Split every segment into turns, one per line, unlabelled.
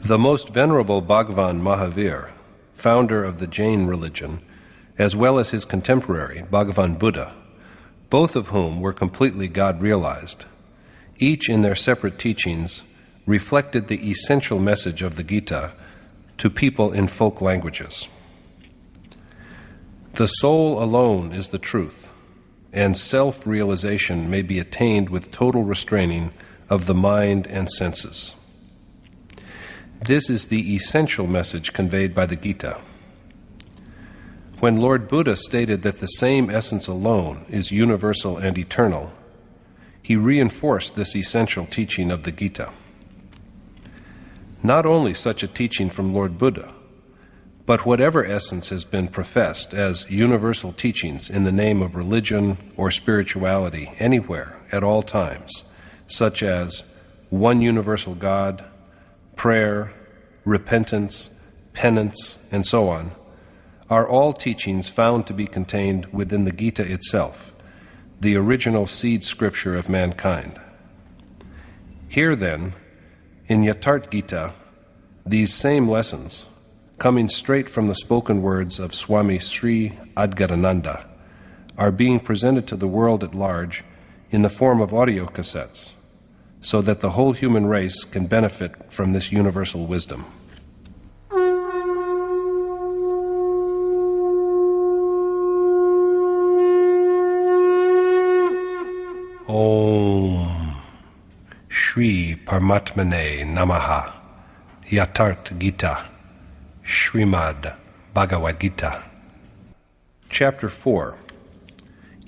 The most venerable Bhagavan Mahavir, founder of the Jain religion, as well as his contemporary, Bhagavan Buddha, both of whom were completely God-realized, each in their separate teachings reflected the essential message of the Gita to people in folk languages. The soul alone is the truth, and self-realization may be attained with total restraining of the mind and senses. This is the essential message conveyed by the Gita. When Lord Buddha stated that the same essence alone is universal and eternal, he reinforced this essential teaching of the Gita. Not only such a teaching from Lord Buddha, but whatever essence has been professed as universal teachings in the name of religion or spirituality anywhere at all times, such as one universal God, prayer, repentance, penance, and so on, are all teachings found to be contained within the Gita itself, the original seed scripture of mankind. Here then, in Yatharth Geeta, these same lessons, coming straight from the spoken words of Swami Sri Adgarananda, are being presented to the world at large in the form of audio cassettes, so that the whole human race can benefit from this universal wisdom. Om Shri Paramatmane Namaha. Yatharth Geeta, Srimad Bhagavad Gita. Chapter 4.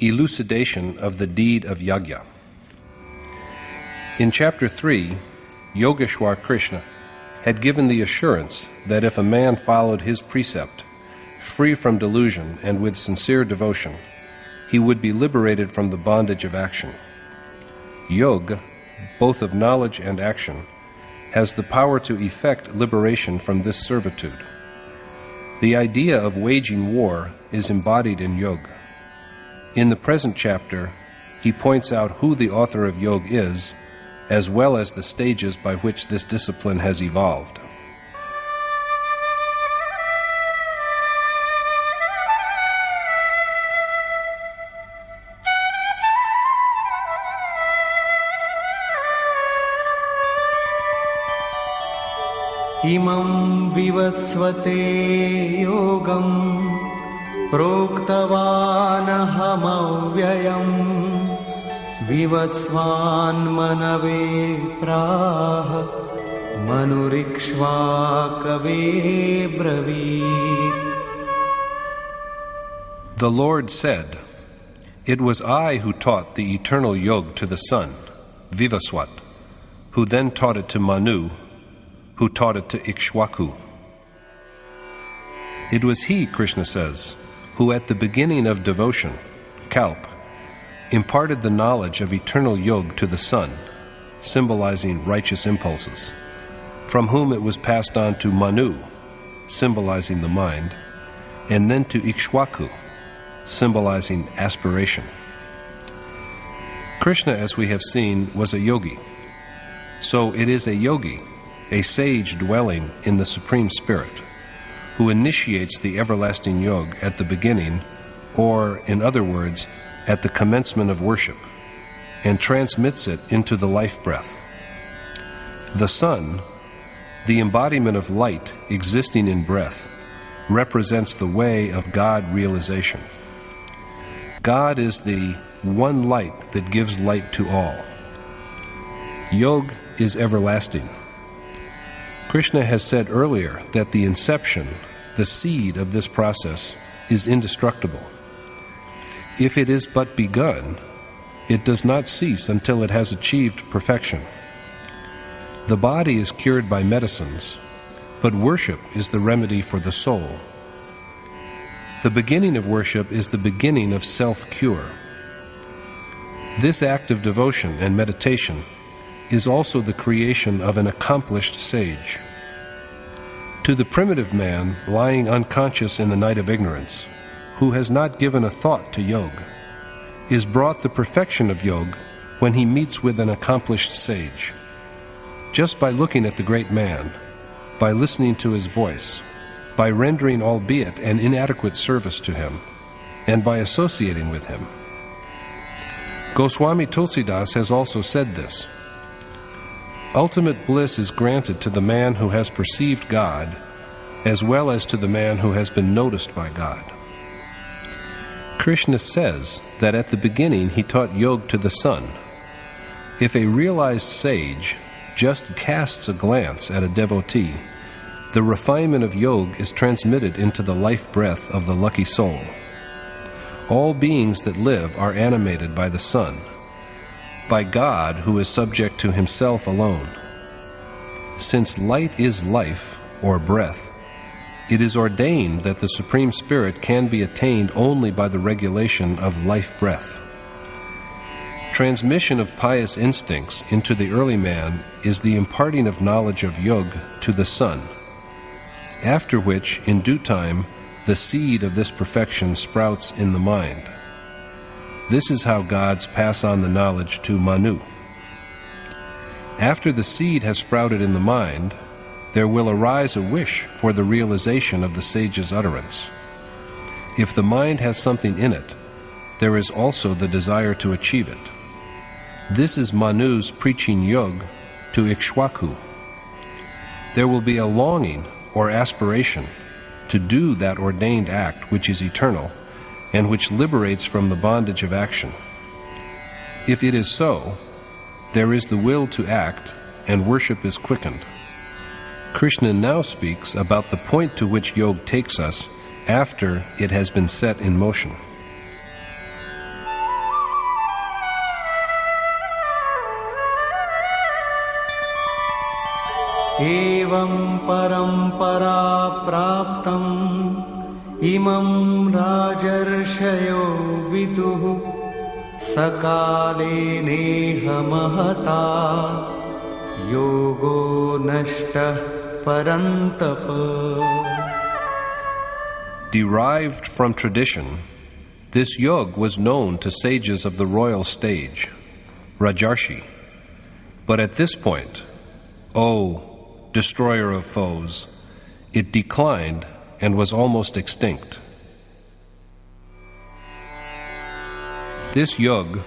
Elucidation of the deed of Yagya. In Chapter 3, Yogeshwar Krishna had given the assurance that if a man followed his precept, free from delusion and with sincere devotion, he would be liberated from the bondage of action. Yoga, both of knowledge and action, has the power to effect liberation from this servitude. The idea of waging war is embodied in yoga. In the present chapter, he points out who the author of yoga is, as well as the stages by which this discipline has evolved.
Imam vivasvate yogam proktavanaham avyayam vivasvan manave praha manurikshvakave bravit.
The Lord said, "It was I who taught the eternal yoga to the sun, Vivaswat, who then taught it to Manu, who taught it to Ikshwaku." It was he, Krishna says, who at the beginning of devotion, Kalp, imparted the knowledge of eternal yoga to the sun, symbolizing righteous impulses, from whom it was passed on to Manu, symbolizing the mind, and then to Ikshwaku, symbolizing aspiration. Krishna, as we have seen, was a yogi. So it is a yogi, a sage dwelling in the Supreme Spirit, who initiates the everlasting yoga at the beginning, or, in other words, at the commencement of worship, and transmits it into the life breath. The sun, the embodiment of light existing in breath, represents the way of God realization. God is the one light that gives light to all. Yoga is everlasting. Krishna has said earlier that the inception, the seed of this process, is indestructible. If it is but begun, it does not cease until it has achieved perfection. The body is cured by medicines, but worship is the remedy for the soul. The beginning of worship is the beginning of self-cure. This act of devotion and meditation is also the creation of an accomplished sage. To the primitive man lying unconscious in the night of ignorance, who has not given a thought to yoga, is brought the perfection of yoga when he meets with an accomplished sage. Just by looking at the great man, by listening to his voice, by rendering albeit an inadequate service to him, and by associating with him. Goswami Tulsidas has also said this: ultimate bliss is granted to the man who has perceived God, as well as to the man who has been noticed by God. Krishna says that at the beginning he taught yoga to the sun. If a realized sage just casts a glance at a devotee, the refinement of yoga is transmitted into the life breath of the lucky soul. All beings that live are animated by the sun, by God who is subject to himself alone. Since light is life, or breath, it is ordained that the Supreme Spirit can be attained only by the regulation of life breath. Transmission of pious instincts into the early man is the imparting of knowledge of yoga to the sun, after which, in due time, the seed of this perfection sprouts in the mind. This is how gods pass on the knowledge to Manu. After the seed has sprouted in the mind, there will arise a wish for the realization of the sage's utterance. If the mind has something in it, there is also the desire to achieve it. This is Manu's preaching yoga to Ikshwaku. There will be a longing or aspiration to do that ordained act which is eternal and which liberates from the bondage of action. If it is so, there is the will to act and worship is quickened. Krishna now speaks about the point to which yoga takes us after it has been set in motion.
Evam parampara praptam imam rajarshayo viduhu sakale neha mahata yogo nashtah parantapa.
Derived from tradition, this yoga was known to sages of the royal stage, Rajarshi. But at this point, O destroyer of foes, it declined and was almost extinct. This yoga,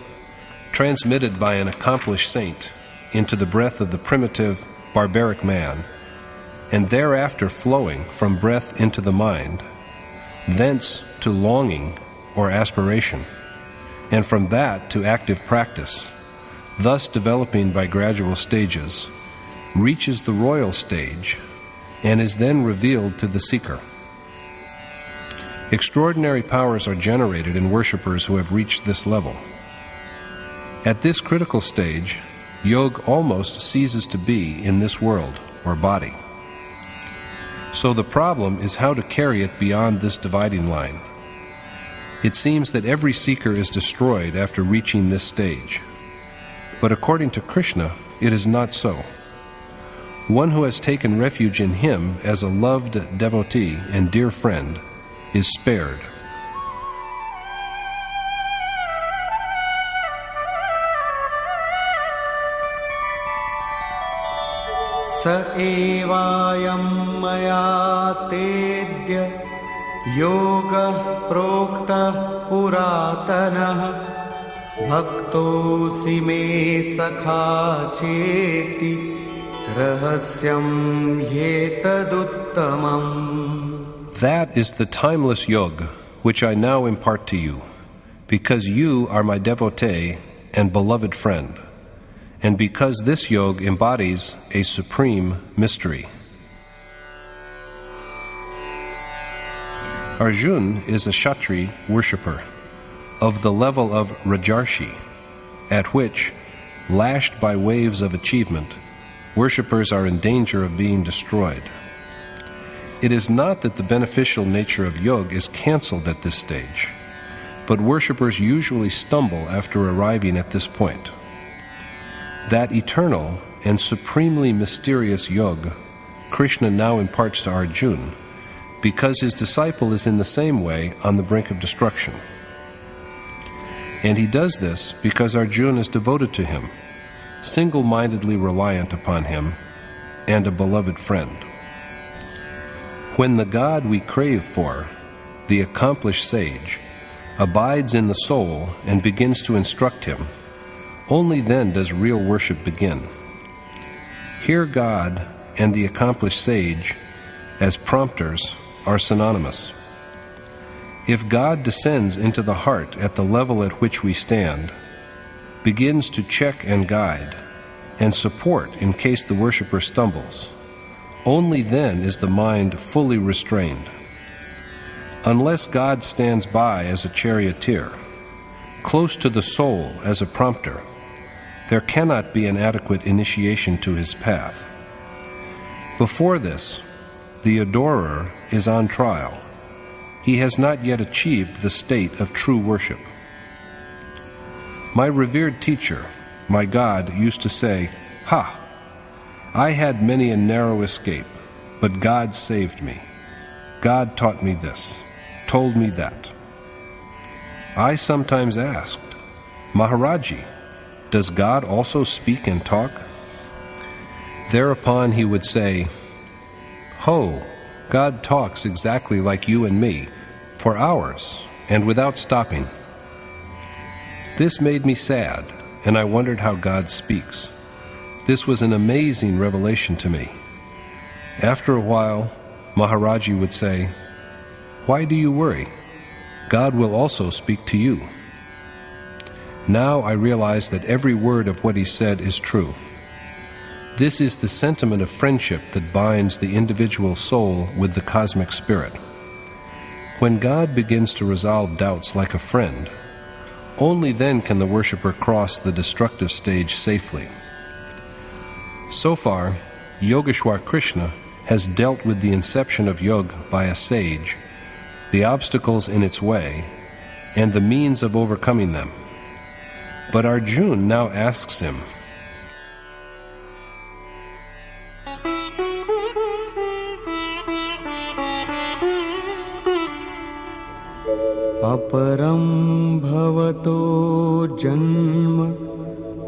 transmitted by an accomplished saint into the breath of the primitive, barbaric man, and thereafter flowing from breath into the mind, thence to longing or aspiration, and from that to active practice, thus developing by gradual stages, reaches the royal stage and is then revealed to the seeker. Extraordinary powers are generated in worshippers who have reached this level. At this critical stage, yoga almost ceases to be in this world or body. So the problem is how to carry it beyond this dividing line. It seems that every seeker is destroyed after reaching this stage. But according to Krishna, it is not so. One who has taken refuge in him as a loved devotee and dear friend is spared.
Sa evayam maya tedya yoga prokta puratanah bhaktosi me sakha cheti rahasyam yetaduttamam.
That is the timeless yoga which I now impart to you, because you are my devotee and beloved friend, and because this yoga embodies a supreme mystery. Arjuna is a Kshatri worshipper of the level of Rajarshi, at which, lashed by waves of achievement, worshippers are in danger of being destroyed. It is not that the beneficial nature of yoga is cancelled at this stage, but worshippers usually stumble after arriving at this point. That eternal and supremely mysterious yoga Krishna now imparts to Arjuna, because his disciple is in the same way on the brink of destruction. And he does this because Arjuna is devoted to him, single-mindedly reliant upon him, and a beloved friend. When the God we crave for, the accomplished sage, abides in the soul and begins to instruct him, only then does real worship begin. Here God and the accomplished sage, as prompters, are synonymous. If God descends into the heart at the level at which we stand, begins to check and guide, and support in case the worshipper stumbles, only then is the mind fully restrained. Unless God stands by as a charioteer, close to the soul as a prompter, there cannot be an adequate initiation to his path. Before this, the adorer is on trial. He has not yet achieved the state of true worship. My revered teacher, my God, used to say, "Ha! I had many a narrow escape, but God saved me. God taught me this, told me that." I sometimes asked, "Maharaji, does God also speak and talk?" Thereupon he would say, "Ho, God talks exactly like you and me, for hours, and without stopping." This made me sad, and I wondered how God speaks. This was an amazing revelation to me. After a while, Maharaji would say, "Why do you worry? God will also speak to you." Now I realize that every word of what he said is true. This is the sentiment of friendship that binds the individual soul with the cosmic spirit. When God begins to resolve doubts like a friend, only then can the worshipper cross the destructive stage safely. So far, Yogeshwar Krishna has dealt with the inception of yoga by a sage, the obstacles in its way, and the means of overcoming them. But Arjuna now asks him,
Aparam bhavato janma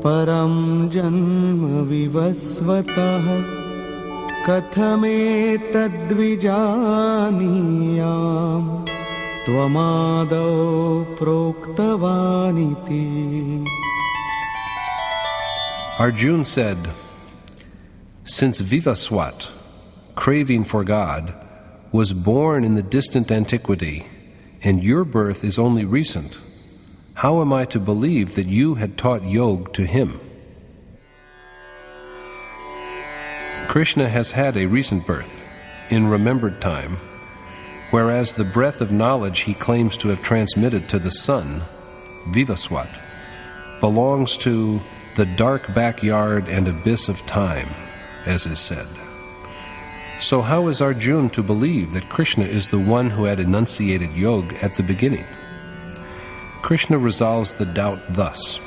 param janma vivasvatah kathame tadvijaniyam tvamado proktavaniti.
Arjuna said, "Since Vivaswat, craving for God, was born in the distant antiquity, and your birth is only recent, how am I to believe that you had taught yoga to him?" Krishna has had a recent birth, in remembered time, whereas the breath of knowledge he claims to have transmitted to the sun, Vivaswat, belongs to the dark backyard and abyss of time, as is said. So how is Arjuna to believe that Krishna is the one who had enunciated yoga at the beginning? Krishna resolves the doubt thus.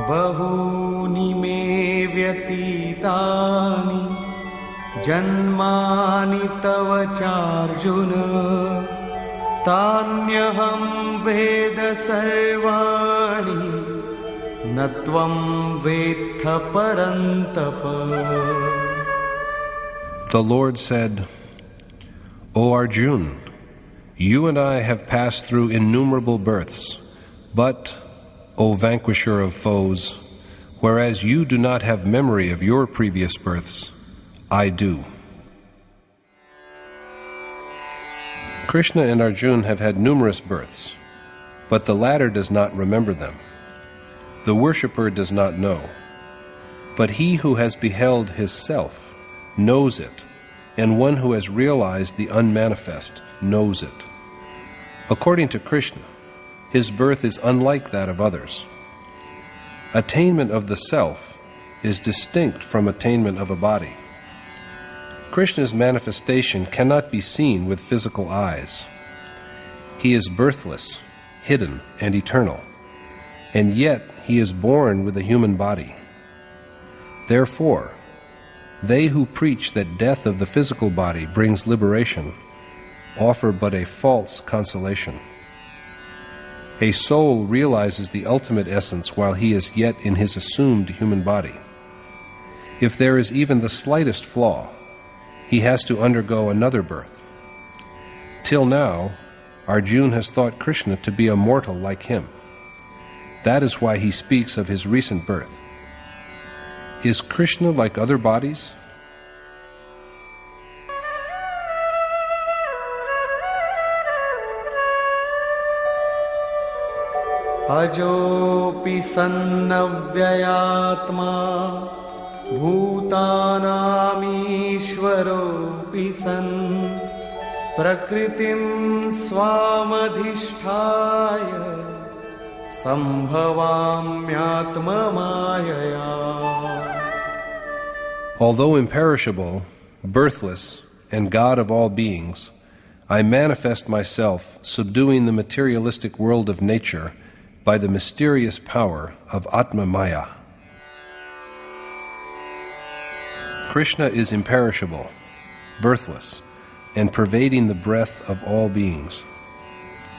Bahuni me vyatitani janmani tava charjuna tanyaham veda sarvani natvam vetha parantapa.
The Lord said, "O Arjuna, you and I have passed through innumerable births, but, O vanquisher of foes, whereas you do not have memory of your previous births, I do." Krishna and Arjuna have had numerous births, but the latter does not remember them. The worshipper does not know, but he who has beheld his self knows it, and one who has realized the unmanifest knows it. According to Krishna, his birth is unlike that of others. Attainment of the self is distinct from attainment of a body. Krishna's manifestation cannot be seen with physical eyes. He is birthless, hidden, and eternal, and yet he is born with a human body. Therefore, they who preach that death of the physical body brings liberation offer but a false consolation. A soul realizes the ultimate essence while he is yet in his assumed human body. If there is even the slightest flaw, he has to undergo another birth. Till now, Arjuna has thought Krishna to be a mortal like him. That is why he speaks of his recent birth. Is Krishna like other bodies?
अजोऽपि सन्नव्ययात्मा भूतानामीश्वरोऽपि सन् प्रकृतिं स्वामधिष्ठाय सम्भवाम्यात्ममायया.
Although imperishable, birthless, and God of all beings, I manifest myself, subduing the materialistic world of nature by the mysterious power of Atma Maya. Krishna is imperishable, birthless, and pervading the breath of all beings.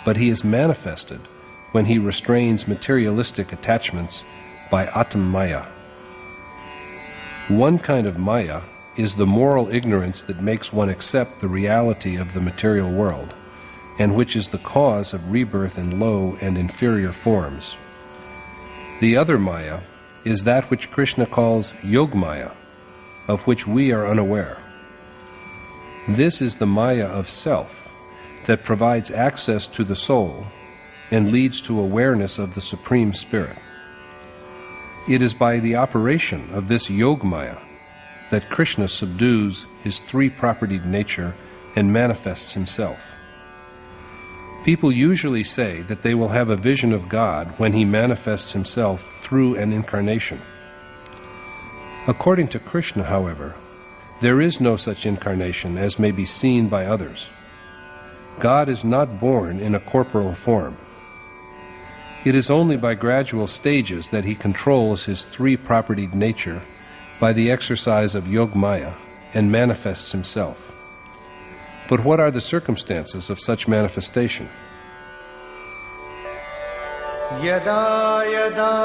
But he is manifested when he restrains materialistic attachments by Atma Maya. One kind of Maya is the moral ignorance that makes one accept the reality of the material world, and which is the cause of rebirth in low and inferior forms. The other Maya is that which Krishna calls Yogmaya, of which we are unaware. This is the Maya of self that provides access to the soul and leads to awareness of the Supreme Spirit. It is by the operation of this Yogmaya that Krishna subdues his three-propertied nature and manifests himself. People usually say that they will have a vision of God when he manifests himself through an incarnation. According to Krishna, however, there is no such incarnation as may be seen by others. God is not born in a corporal form. It is only by gradual stages that he controls his three-propertied nature by the exercise of Yogmaya and manifests himself. But what are the circumstances of such manifestation?
यदा यदा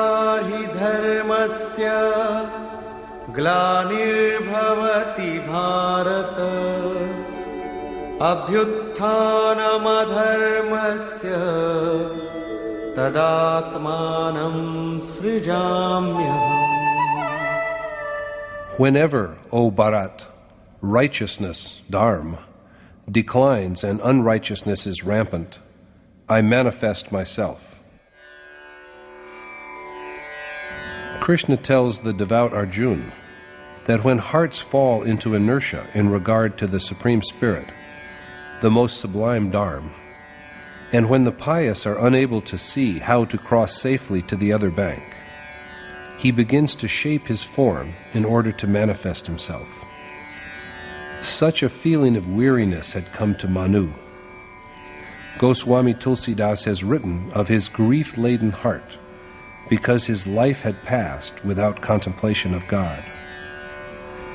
हि धर्मस्य ग्लानिर्भवति Bharat अभ्युत्थानमधर्मस्य तदात्मानं सृजाम्यहम्.
Whenever, O Bharat, righteousness, dharma, declines and unrighteousness is rampant, I manifest myself. Krishna tells the devout Arjuna that when hearts fall into inertia in regard to the Supreme Spirit, the most sublime Dharma, and when the pious are unable to see how to cross safely to the other bank, he begins to shape his form in order to manifest himself. Such a feeling of weariness had come to Manu. Goswami Tulsidas has written of his grief-laden heart because his life had passed without contemplation of God.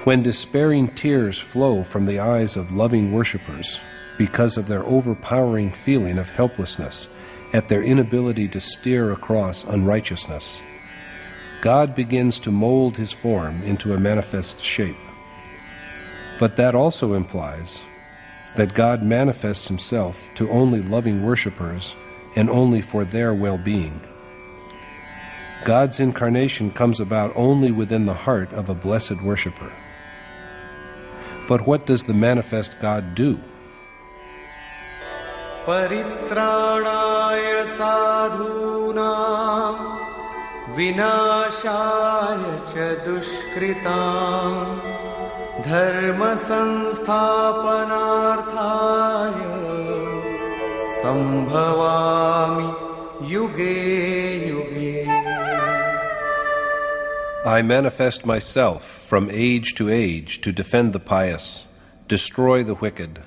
When despairing tears flow from the eyes of loving worshippers because of their overpowering feeling of helplessness at their inability to steer across unrighteousness, God begins to mold his form into a manifest shape. But that also implies that God manifests himself to only loving worshippers and only for their well-being. God's incarnation comes about only within the heart of a blessed worshipper. But what does the manifest God do?
परित्राणाय साधूनां विनाशाय च दुष्कृतां धर्म संस्थापनार्थाय संभवामि युगे युगे.
I manifest myself from age to defend the pious, destroy the wicked,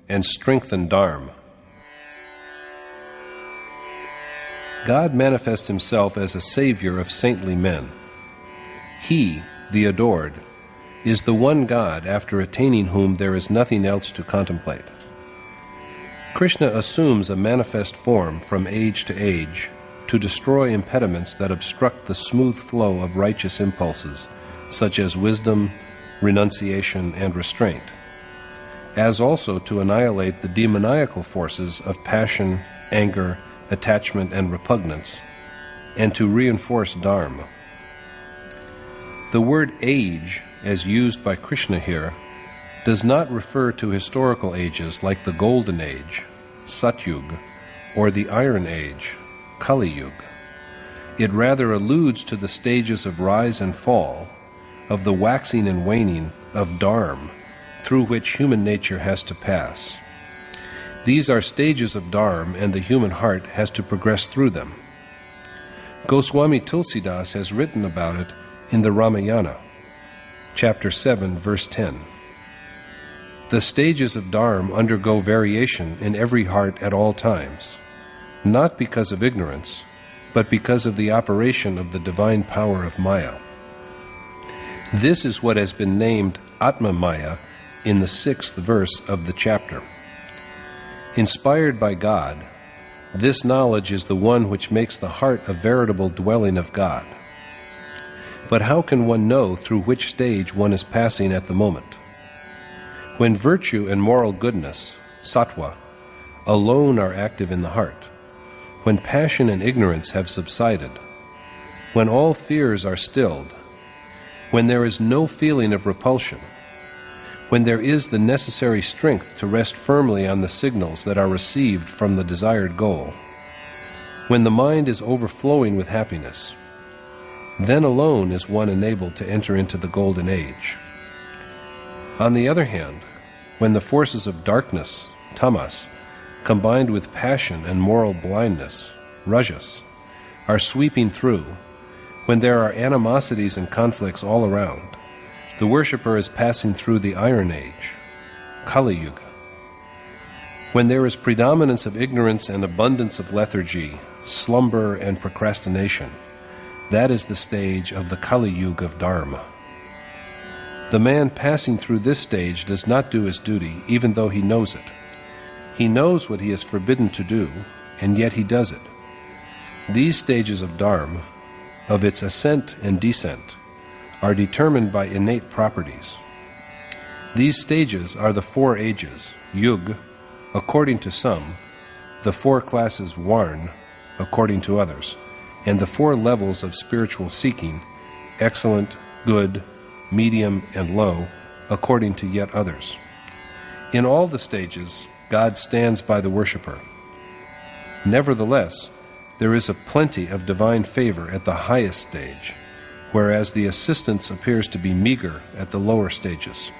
and strengthen Dharma. God manifests himself as a savior of saintly men. He, the adored, is the one God after attaining whom there is nothing else to contemplate. Krishna assumes a manifest form from age to age to destroy impediments that obstruct the smooth flow of righteous impulses, such as wisdom, renunciation, and restraint, as also to annihilate the demoniacal forces of passion, anger, attachment, and repugnance, and to reinforce dharma. The word age, as used by Krishna here, does not refer to historical ages like the Golden Age, Satyug, or the Iron Age, Kali Yuga. It rather alludes to the stages of rise and fall, of the waxing and waning of dharma, through which human nature has to pass. These are stages of dharma, and the human heart has to progress through them. Goswami Tulsidas has written about it in the Ramayana, chapter 7, verse 10. The stages of dharma undergo variation in every heart at all times, not because of ignorance, but because of the operation of the divine power of Maya. This is what has been named Atma Maya in the 6th verse of the chapter. Inspired by God, this knowledge is the one which makes the heart a veritable dwelling of God. But how can one know through which stage one is passing at the moment? When virtue and moral goodness, sattva, alone are active in the heart, when passion and ignorance have subsided, when all fears are stilled, when there is no feeling of repulsion, when there is the necessary strength to rest firmly on the signals that are received from the desired goal, when the mind is overflowing with happiness, then alone is one enabled to enter into the Golden Age. On the other hand, when the forces of darkness, tamas, combined with passion and moral blindness, rajas, are sweeping through, when there are animosities and conflicts all around, the worshipper is passing through the Iron Age, Kali Yuga. When there is predominance of ignorance and abundance of lethargy, slumber and procrastination, that is the stage of the Kali Yuga of Dharma. The man passing through this stage does not do his duty, even though he knows it. He knows what he is forbidden to do, and yet he does it. These stages of Dharma, of its ascent and descent, are determined by innate properties. These stages are the 4 ages, Yug, according to some, the 4 classes Varn, according to others, and the 4 levels of spiritual seeking, excellent, good, medium, and low, according to yet others. In all the stages, God stands by the worshipper. Nevertheless, there is a plenty of divine favor at the highest stage, whereas the assistance appears to be meager at the lower stages.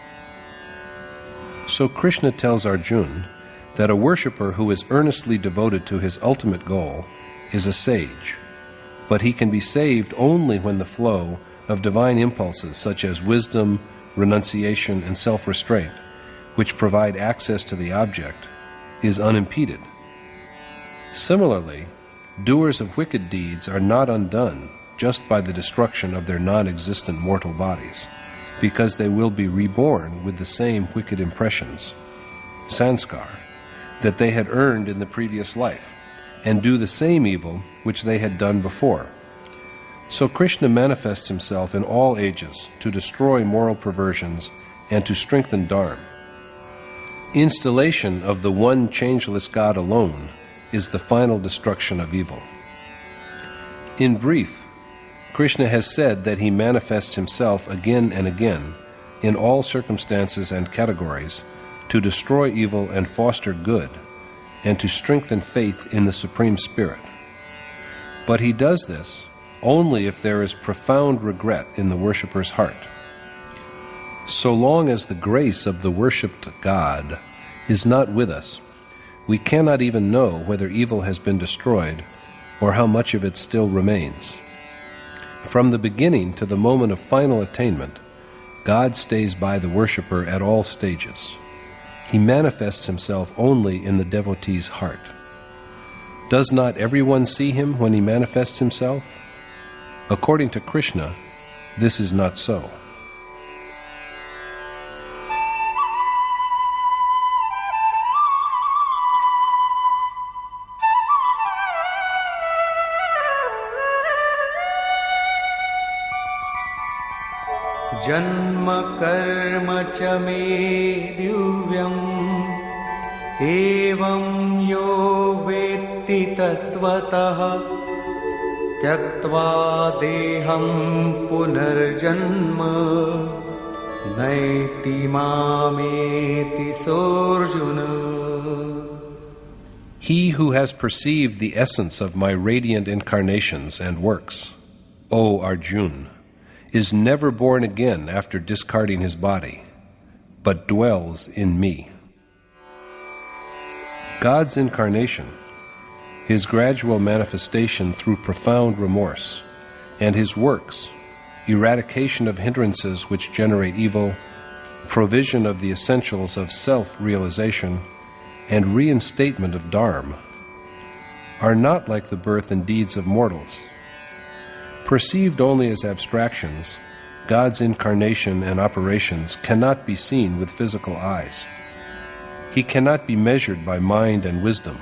So Krishna tells Arjuna that a worshipper who is earnestly devoted to his ultimate goal is a sage, but he can be saved only when the flow of divine impulses such as wisdom, renunciation, and self-restraint, which provide access to the object, is unimpeded. Similarly, doers of wicked deeds are not undone just by the destruction of their non-existent mortal bodies, because they will be reborn with the same wicked impressions, sanskar, that they had earned in the previous life, and do the same evil which they had done before. So Krishna manifests himself in all ages to destroy moral perversions and to strengthen dharma. Installation of the one changeless God alone is the final destruction of evil. In brief, Krishna has said that he manifests himself again and again in all circumstances and categories to destroy evil and foster good, and to strengthen faith in the Supreme Spirit. But he does this only if there is profound regret in the worshipper's heart. So long as the grace of the worshipped God is not with us, we cannot even know whether evil has been destroyed or how much of it still remains. From the beginning to the moment of final attainment, God stays by the worshipper at all stages. He manifests himself only in the devotee's heart. Does not everyone see him when he manifests himself? According to Krishna, this is not so.
जन्म कर्म च मे दिव्यम् एवं यो वेत्ति तत्त्वतः त्यक्त्वा देहं पुनर्जन्म नैति मामेति सोऽर्जुन.
He who has perceived the essence of my radiant incarnations and works, O Arjun, is never born again after discarding his body, but dwells in me. God's incarnation, his gradual manifestation through profound remorse, and his works, eradication of hindrances which generate evil, provision of the essentials of self-realization, and reinstatement of dharma, are not like the birth and deeds of mortals. Perceived only as abstractions, God's incarnation and operations cannot be seen with physical eyes. He cannot be measured by mind and wisdom.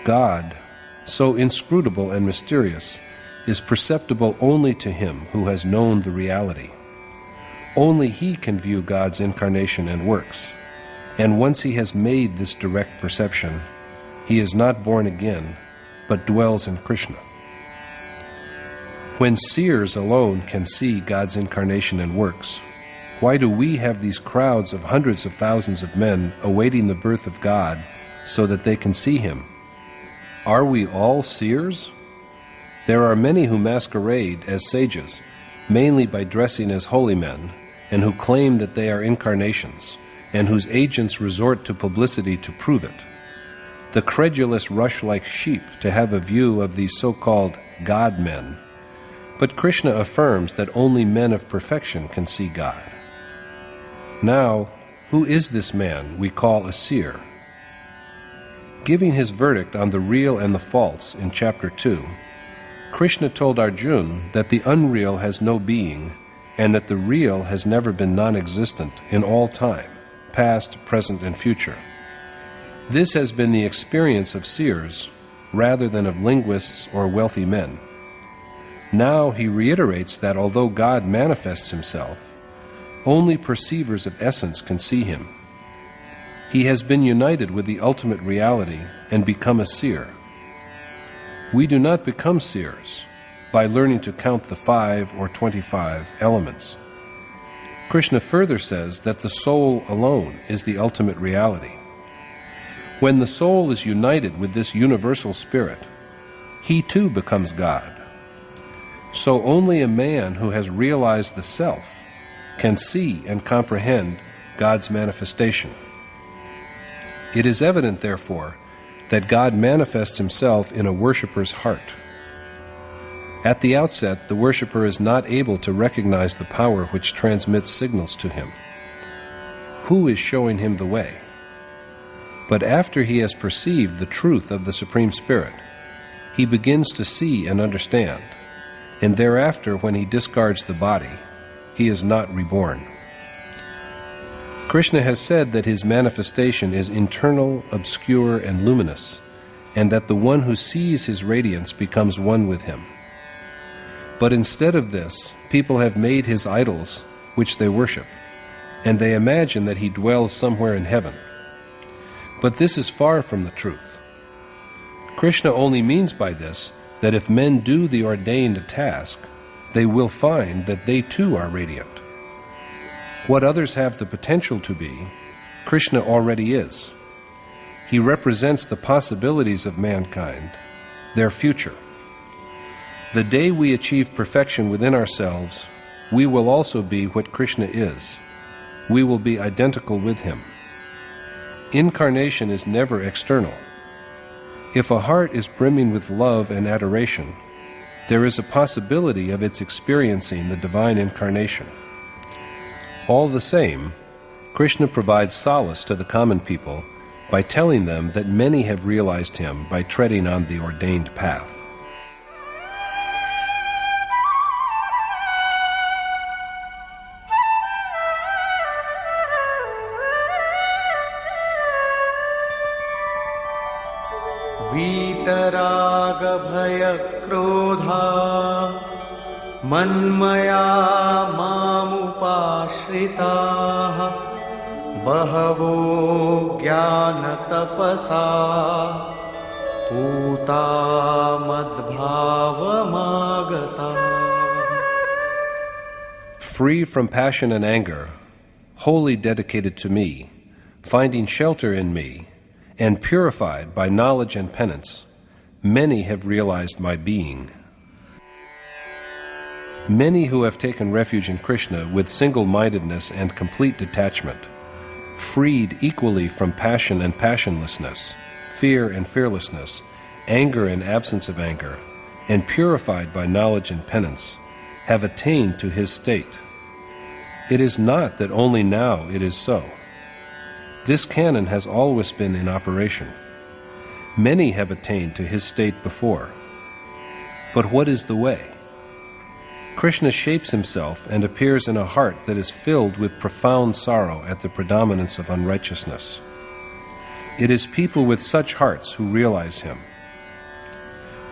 God, so inscrutable and mysterious, is perceptible only to him who has known the reality. Only he can view God's incarnation and works, and once he has made this direct perception, he is not born again, but dwells in Krishna. When seers alone can see God's incarnation and works, why do we have these crowds of hundreds of thousands of men awaiting the birth of God so that they can see him? Are we all seers? There are many who masquerade as sages, mainly by dressing as holy men, and who claim that they are incarnations, and whose agents resort to publicity to prove it. The credulous rush like sheep to have a view of these so-called God-men, but Krishna affirms that only men of perfection can see God. Now, who is this man we call a seer? Giving his verdict on the real and the false in chapter 2, Krishna told Arjuna that the unreal has no being, and that the real has never been non-existent in all time, past, present, and future. This has been the experience of seers, rather than of linguists or wealthy men. Now he reiterates that although God manifests himself, only perceivers of essence can see him. He has been united with the ultimate reality and become a seer. We do not become seers by learning to count the 5 or 25 elements. Krishna further says that the soul alone is the ultimate reality. When the soul is united with this universal spirit, he too becomes God. So only a man who has realized the self can see and comprehend God's manifestation. It is evident, therefore, that God manifests himself in a worshipper's heart. At the outset, the worshipper is not able to recognize the power which transmits signals to him. Who is showing him the way? But after he has perceived the truth of the Supreme Spirit, he begins to see and understand, and thereafter, when he discards the body, he is not reborn. Krishna has said that his manifestation is internal, obscure, and luminous, and that the one who sees his radiance becomes one with him. But instead of this, people have made his idols, which they worship, and they imagine that he dwells somewhere in heaven. But this is far from the truth. Krishna only means by this that if men do the ordained task, they will find that they too are radiant. What others have the potential to be, Krishna already is. He represents the possibilities of mankind, their future. The day we achieve perfection within ourselves, we will also be what Krishna is. We will be identical with him. Incarnation is never external. If a heart is brimming with love and adoration, there is a possibility of its experiencing the divine incarnation. All the same, Krishna provides solace to the common people by telling them that many have realized him by treading on the ordained path.
वीतराग भय क्रोधा मन्मया मामुपाश्रिताः बहवो ज्ञानतपसा पूता मद्भावमागताः.
Free from passion and anger, wholly dedicated to me, finding shelter in me, and purified by knowledge and penance, many have realized my being. Many who have taken refuge in Krishna with single-mindedness and complete detachment, freed equally from passion and passionlessness, fear and fearlessness, anger and absence of anger, and purified by knowledge and penance, have attained to his state. It is not that only now it is so. This canon has always been in operation. Many have attained to his state before. But what is the way? Krishna shapes himself and appears in a heart that is filled with profound sorrow at the predominance of unrighteousness. It is people with such hearts who realize him.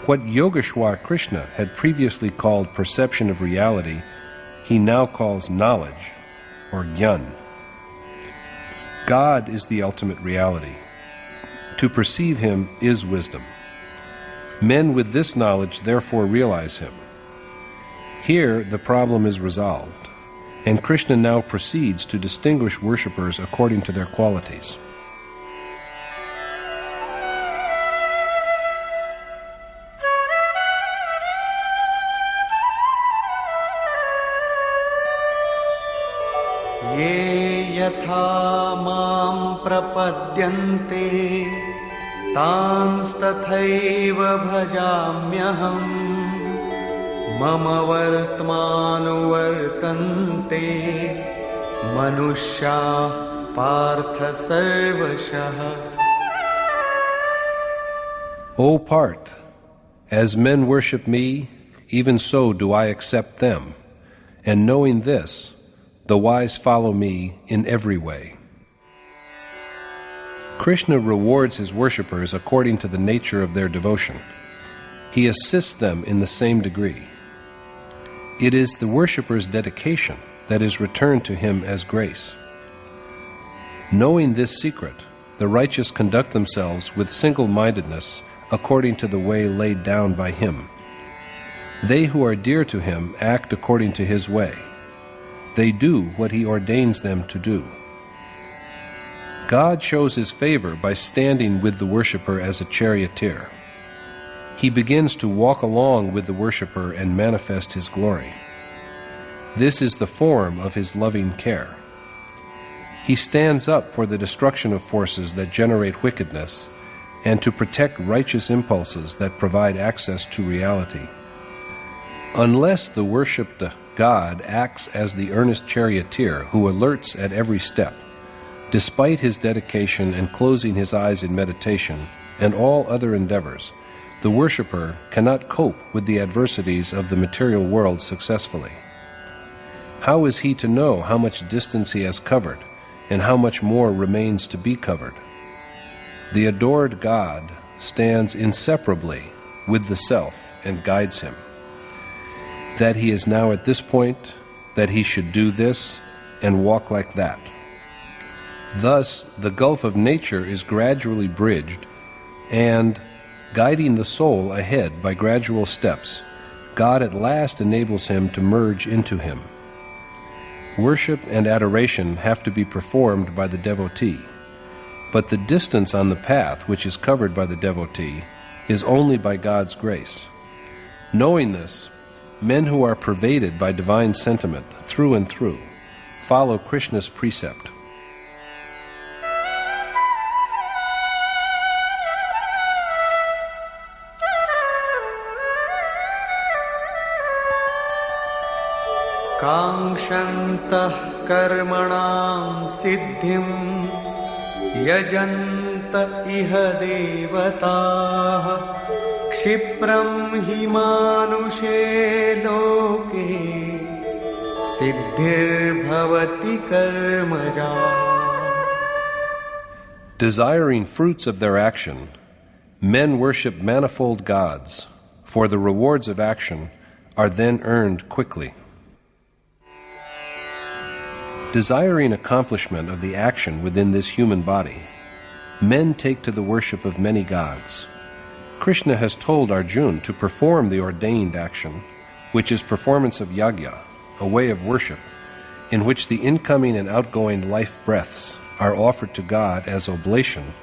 What Yogeshwar Krishna had previously called perception of reality, he now calls knowledge, or Gyan. God is the ultimate reality. To perceive him is wisdom. Men with this knowledge therefore realize him. Here the problem is resolved, and Krishna now proceeds to distinguish worshippers according to their qualities.
ये यथा मां प्रपद्यन्ते तांस्तथैव भजाम्यहम् मम वर्त्मानुवर्तन्ते मनुष्याः पार्थ सर्वशः.
O Parth, as men worship me, even so do I accept them, and knowing this, the wise follow me in every way. Krishna rewards his worshippers according to the nature of their devotion. He assists them in the same degree. It is the worshipper's dedication that is returned to him as grace. Knowing this secret, the righteous conduct themselves with single-mindedness according to the way laid down by him. They who are dear to him act according to his way. They do what he ordains them to do. God shows his favor by standing with the worshipper as a charioteer. He begins to walk along with the worshipper and manifest his glory. This is the form of his loving care. He stands up for the destruction of forces that generate wickedness and to protect righteous impulses that provide access to reality. Unless the worshipped God acts as the earnest charioteer who alerts at every step, despite his dedication and closing his eyes in meditation and all other endeavors, the worshipper cannot cope with the adversities of the material world successfully. How is he to know how much distance he has covered and how much more remains to be covered? The adored God stands inseparably with the self and guides him. That he is now at this point, that he should do this and walk like that. Thus, the gulf of nature is gradually bridged, and, guiding the soul ahead by gradual steps, God at last enables him to merge into him. Worship and adoration have to be performed by the devotee, but the distance on the path which is covered by the devotee is only by God's grace. Knowing this, men who are pervaded by divine sentiment through and through follow Krishna's precept.
काङ्क्षन्तः कर्मणां सिद्धिं यजन्त इह देवताः क्षिप्रं हि मानुषे लोके सिद्धिर्भवति कर्मजा.
Desiring fruits of their action, men worship manifold gods, for the rewards of action are then earned quickly. Desiring accomplishment of the action within this human body, men take to the worship of many gods. Krishna has told Arjuna to perform the ordained action, which is performance of Yagya, a way of worship, in which the incoming and outgoing life breaths are offered to God as oblation,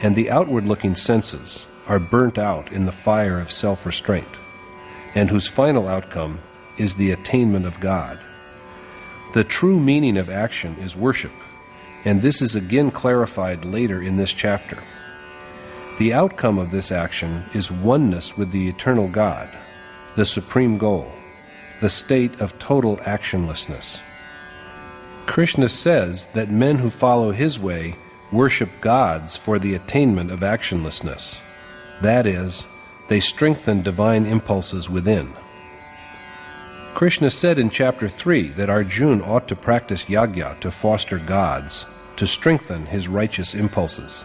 and the outward-looking senses are burnt out in the fire of self-restraint, and whose final outcome is the attainment of God. The true meaning of action is worship, and this is again clarified later in this chapter. The outcome of this action is oneness with the eternal God, the supreme goal, the state of total actionlessness. Krishna says that men who follow his way worship gods for the attainment of actionlessness. That is, they strengthen divine impulses within. Krishna said in chapter 3 that Arjuna ought to practice Yagya to foster gods, to strengthen his righteous impulses.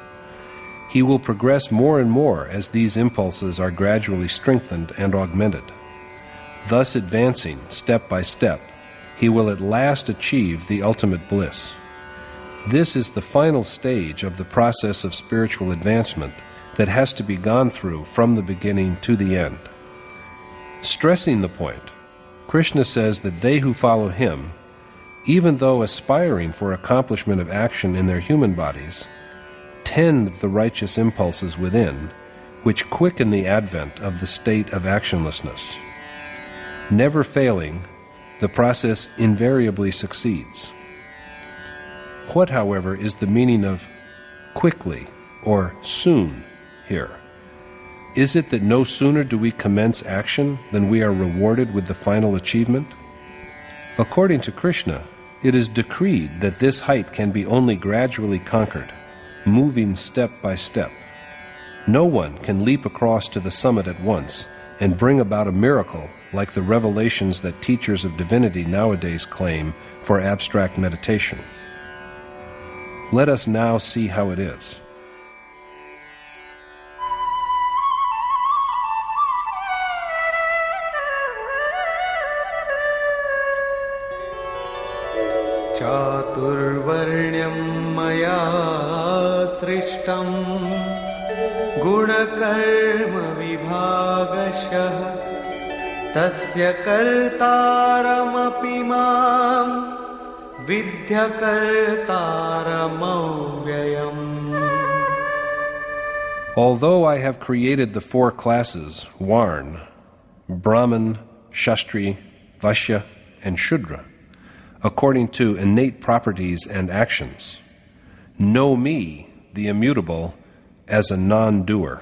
He will progress more and more as these impulses are gradually strengthened and augmented. Thus advancing step by step, he will at last achieve the ultimate bliss. This is the final stage of the process of spiritual advancement that has to be gone through from the beginning to the end. Stressing the point, Krishna says that they who follow him, even though aspiring for accomplishment of action in their human bodies, tend the righteous impulses within, which quicken the advent of the state of actionlessness. Never failing, the process invariably succeeds. What, however, is the meaning of quickly or soon here? Is it that no sooner do we commence action than we are rewarded with the final achievement? According to Krishna, it is decreed that this height can be only gradually conquered, moving step by step. No one can leap across to the summit at once and bring about a miracle like the revelations that teachers of divinity nowadays claim for abstract meditation. Let us now see how it is.
चातुर्वर्ण्यं मया सृष्टं गुणकर्म विभागशः तस्य कर्तारमपि मां विद्यकर्तारमव्ययम्.
Although I have created the four classes, Varn, Brahman, Kshastri, Vaishya, and Shudra, according to innate properties and actions, know me, the immutable, as a non-doer.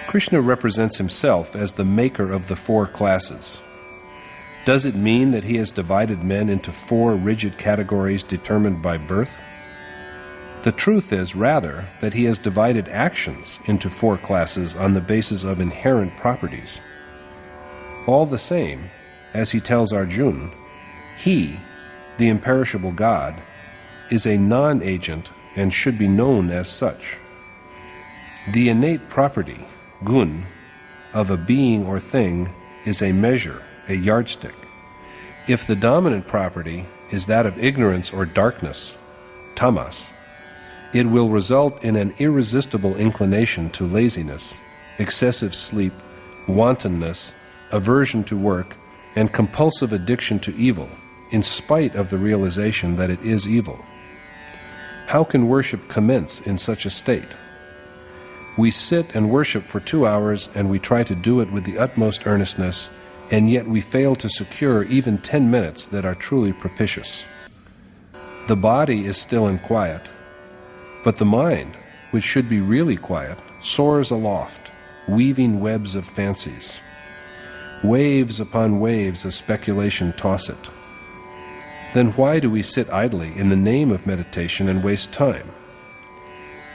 Krishna represents himself as the maker of the four classes. Does it mean that he has divided men into four rigid categories determined by birth? The truth is, rather, that he has divided actions into four classes on the basis of inherent properties. All the same, as he tells Arjuna, he, the imperishable God, is a non-agent and should be known as such. The innate property, gun, of a being or thing is a measure, a yardstick. If the dominant property is that of ignorance or darkness, tamas, it will result in an irresistible inclination to laziness, excessive sleep, wantonness, aversion to work, and compulsive addiction to evil, in spite of the realization that it is evil. How can worship commence in such a state? We sit and worship for 2 hours and we try to do it with the utmost earnestness, and yet we fail to secure even 10 minutes that are truly propitious. The body is still in quiet, but the mind, which should be really quiet, soars aloft, weaving webs of fancies. Waves upon waves of speculation toss it. Then why do we sit idly in the name of meditation and waste time?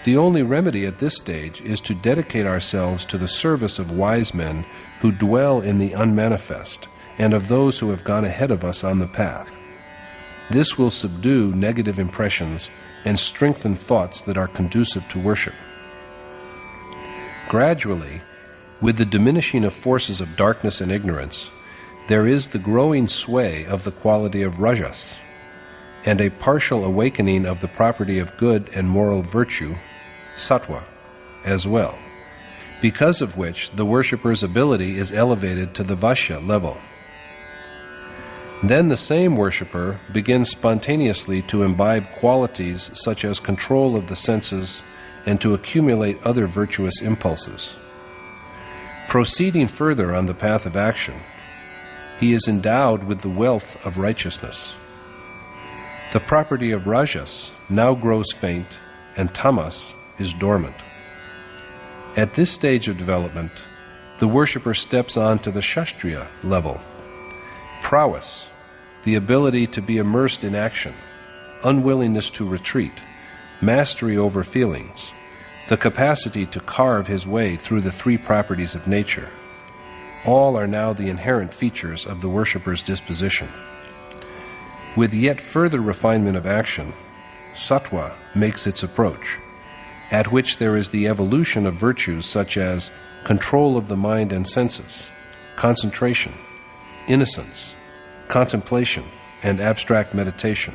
The only remedy at this stage is to dedicate ourselves to the service of wise men who dwell in the unmanifest and of those who have gone ahead of us on the path. This will subdue negative impressions and strengthen thoughts that are conducive to worship. Gradually, With the diminishing of forces of darkness and ignorance, there is the growing sway of the quality of rajas, and a partial awakening of the property of good and moral virtue, sattva, as well, because of which the worshipper's ability is elevated to the Vashya level. Then the same worshipper begins spontaneously to imbibe qualities such as control of the senses and to accumulate other virtuous impulses. Proceeding further on the path of action, he is endowed with the wealth of righteousness. The property of rajas now grows faint, and tamas is dormant. At this stage of development, the worshipper steps on to the Shastriya level. Prowess, the ability to be immersed in action, unwillingness to retreat, mastery over feelings, the capacity to carve his way through the three properties of nature, all are now the inherent features of the worshipper's disposition. With yet further refinement of action, sattva makes its approach, at which there is the evolution of virtues such as control of the mind and senses, concentration, innocence, contemplation, and abstract meditation,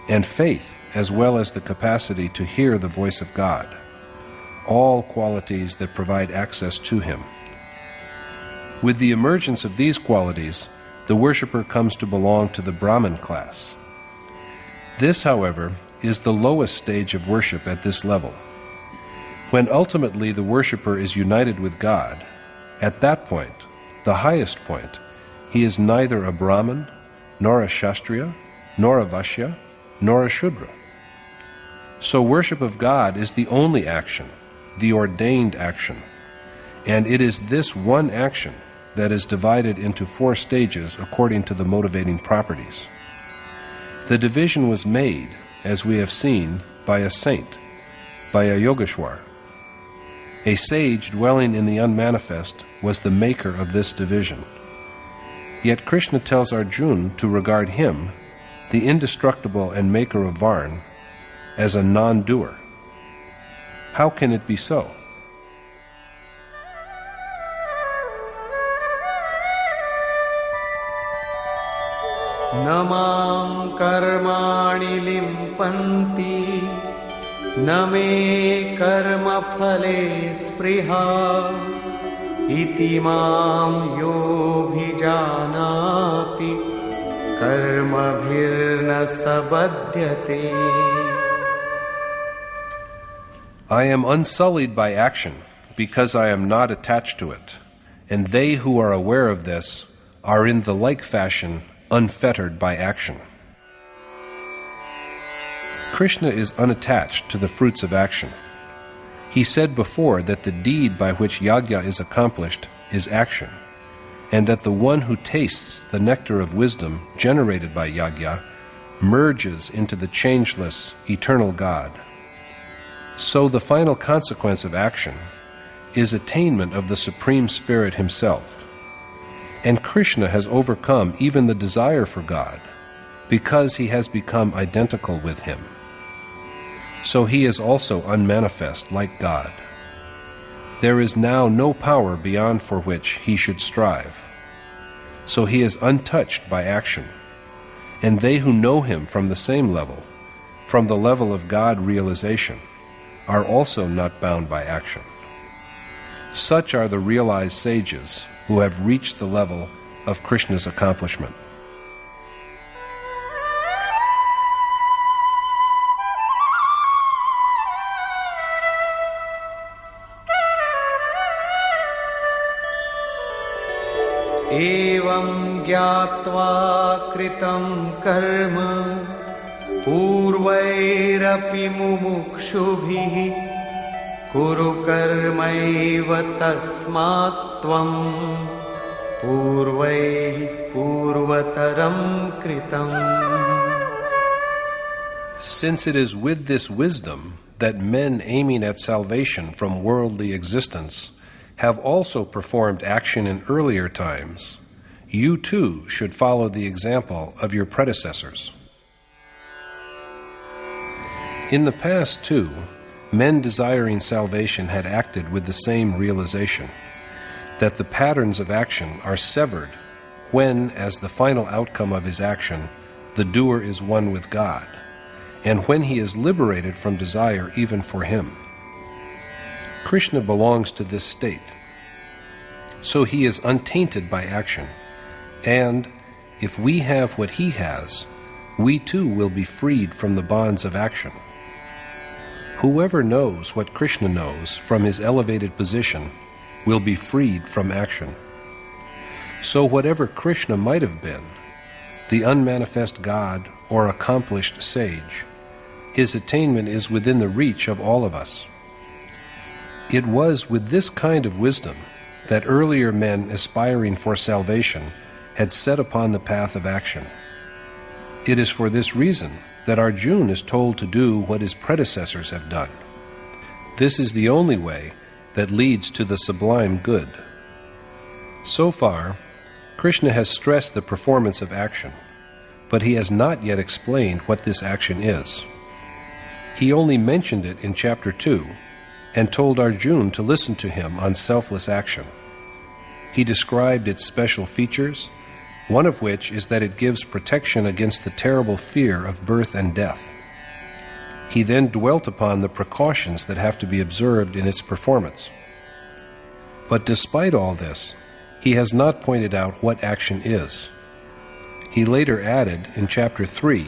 and faith, as well as the capacity to hear the voice of God, all qualities that provide access to Him. With the emergence of these qualities, the worshipper comes to belong to the Brahmin class. This, however, is the lowest stage of worship at this level. When ultimately the worshipper is united with God, at that point, the highest point, he is neither a Brahmin, nor a Shastriya, nor a Vashya, nor a Shudra. So worship of God is the only action, the ordained action, and it is this one action that is divided into 4 stages according to the motivating properties. The division was made, as we have seen, by a saint, by a Yogeshwar. A sage dwelling in the unmanifest was the maker of this division. Yet Krishna tells Arjuna to regard him, the indestructible and maker of Varn, as a non-doer. How can it be so?
Namam karmani limpanti, name karma phale spriha, iti mam yobhijanati, karma bhirna sabadhyate.
I am unsullied by action because I am not attached to it, and they who are aware of this are in the like fashion unfettered by action. Krishna is unattached to the fruits of action. He said before that the deed by which Yagya is accomplished is action, and that the one who tastes the nectar of wisdom generated by Yagya merges into the changeless, eternal God. So the final consequence of action is attainment of the Supreme Spirit Himself. And Krishna has overcome even the desire for God, because He has become identical with Him. So He is also unmanifest like God. There is now no power beyond for which He should strive. So He is untouched by action, and they who know Him from the same level, from the level of God realization, are also not bound by action. Such are the realized sages who have reached the level of Krishna's accomplishment.
Evam gyatva kritam karma purvairapi mumukshubhi kuru karmaiva tasmat tvam purvaihi purvataram kritam.
Since it is with this wisdom that men aiming at salvation from worldly existence have also performed action in earlier times, you too should follow the example of your predecessors. In the past, too, men desiring salvation had acted with the same realization, that the patterns of action are severed when, as the final outcome of his action, the doer is one with God, and when he is liberated from desire even for him. Krishna belongs to this state, so he is untainted by action, and if we have what he has, we too will be freed from the bonds of action. Whoever knows what Krishna knows from his elevated position will be freed from action. So whatever Krishna might have been, the unmanifest God or accomplished sage, his attainment is within the reach of all of us. It was with this kind of wisdom that earlier men aspiring for salvation had set upon the path of action. It is for this reason that Arjuna is told to do what his predecessors have done. This is the only way that leads to the sublime good. So far, Krishna has stressed the performance of action, but he has not yet explained what this action is. He only mentioned it in chapter 2 and told Arjuna to listen to him on selfless action. He described its special features, one of which is that it gives protection against the terrible fear of birth and death. He then dwelt upon the precautions that have to be observed in its performance. But despite all this, he has not pointed out what action is. He later added in chapter 3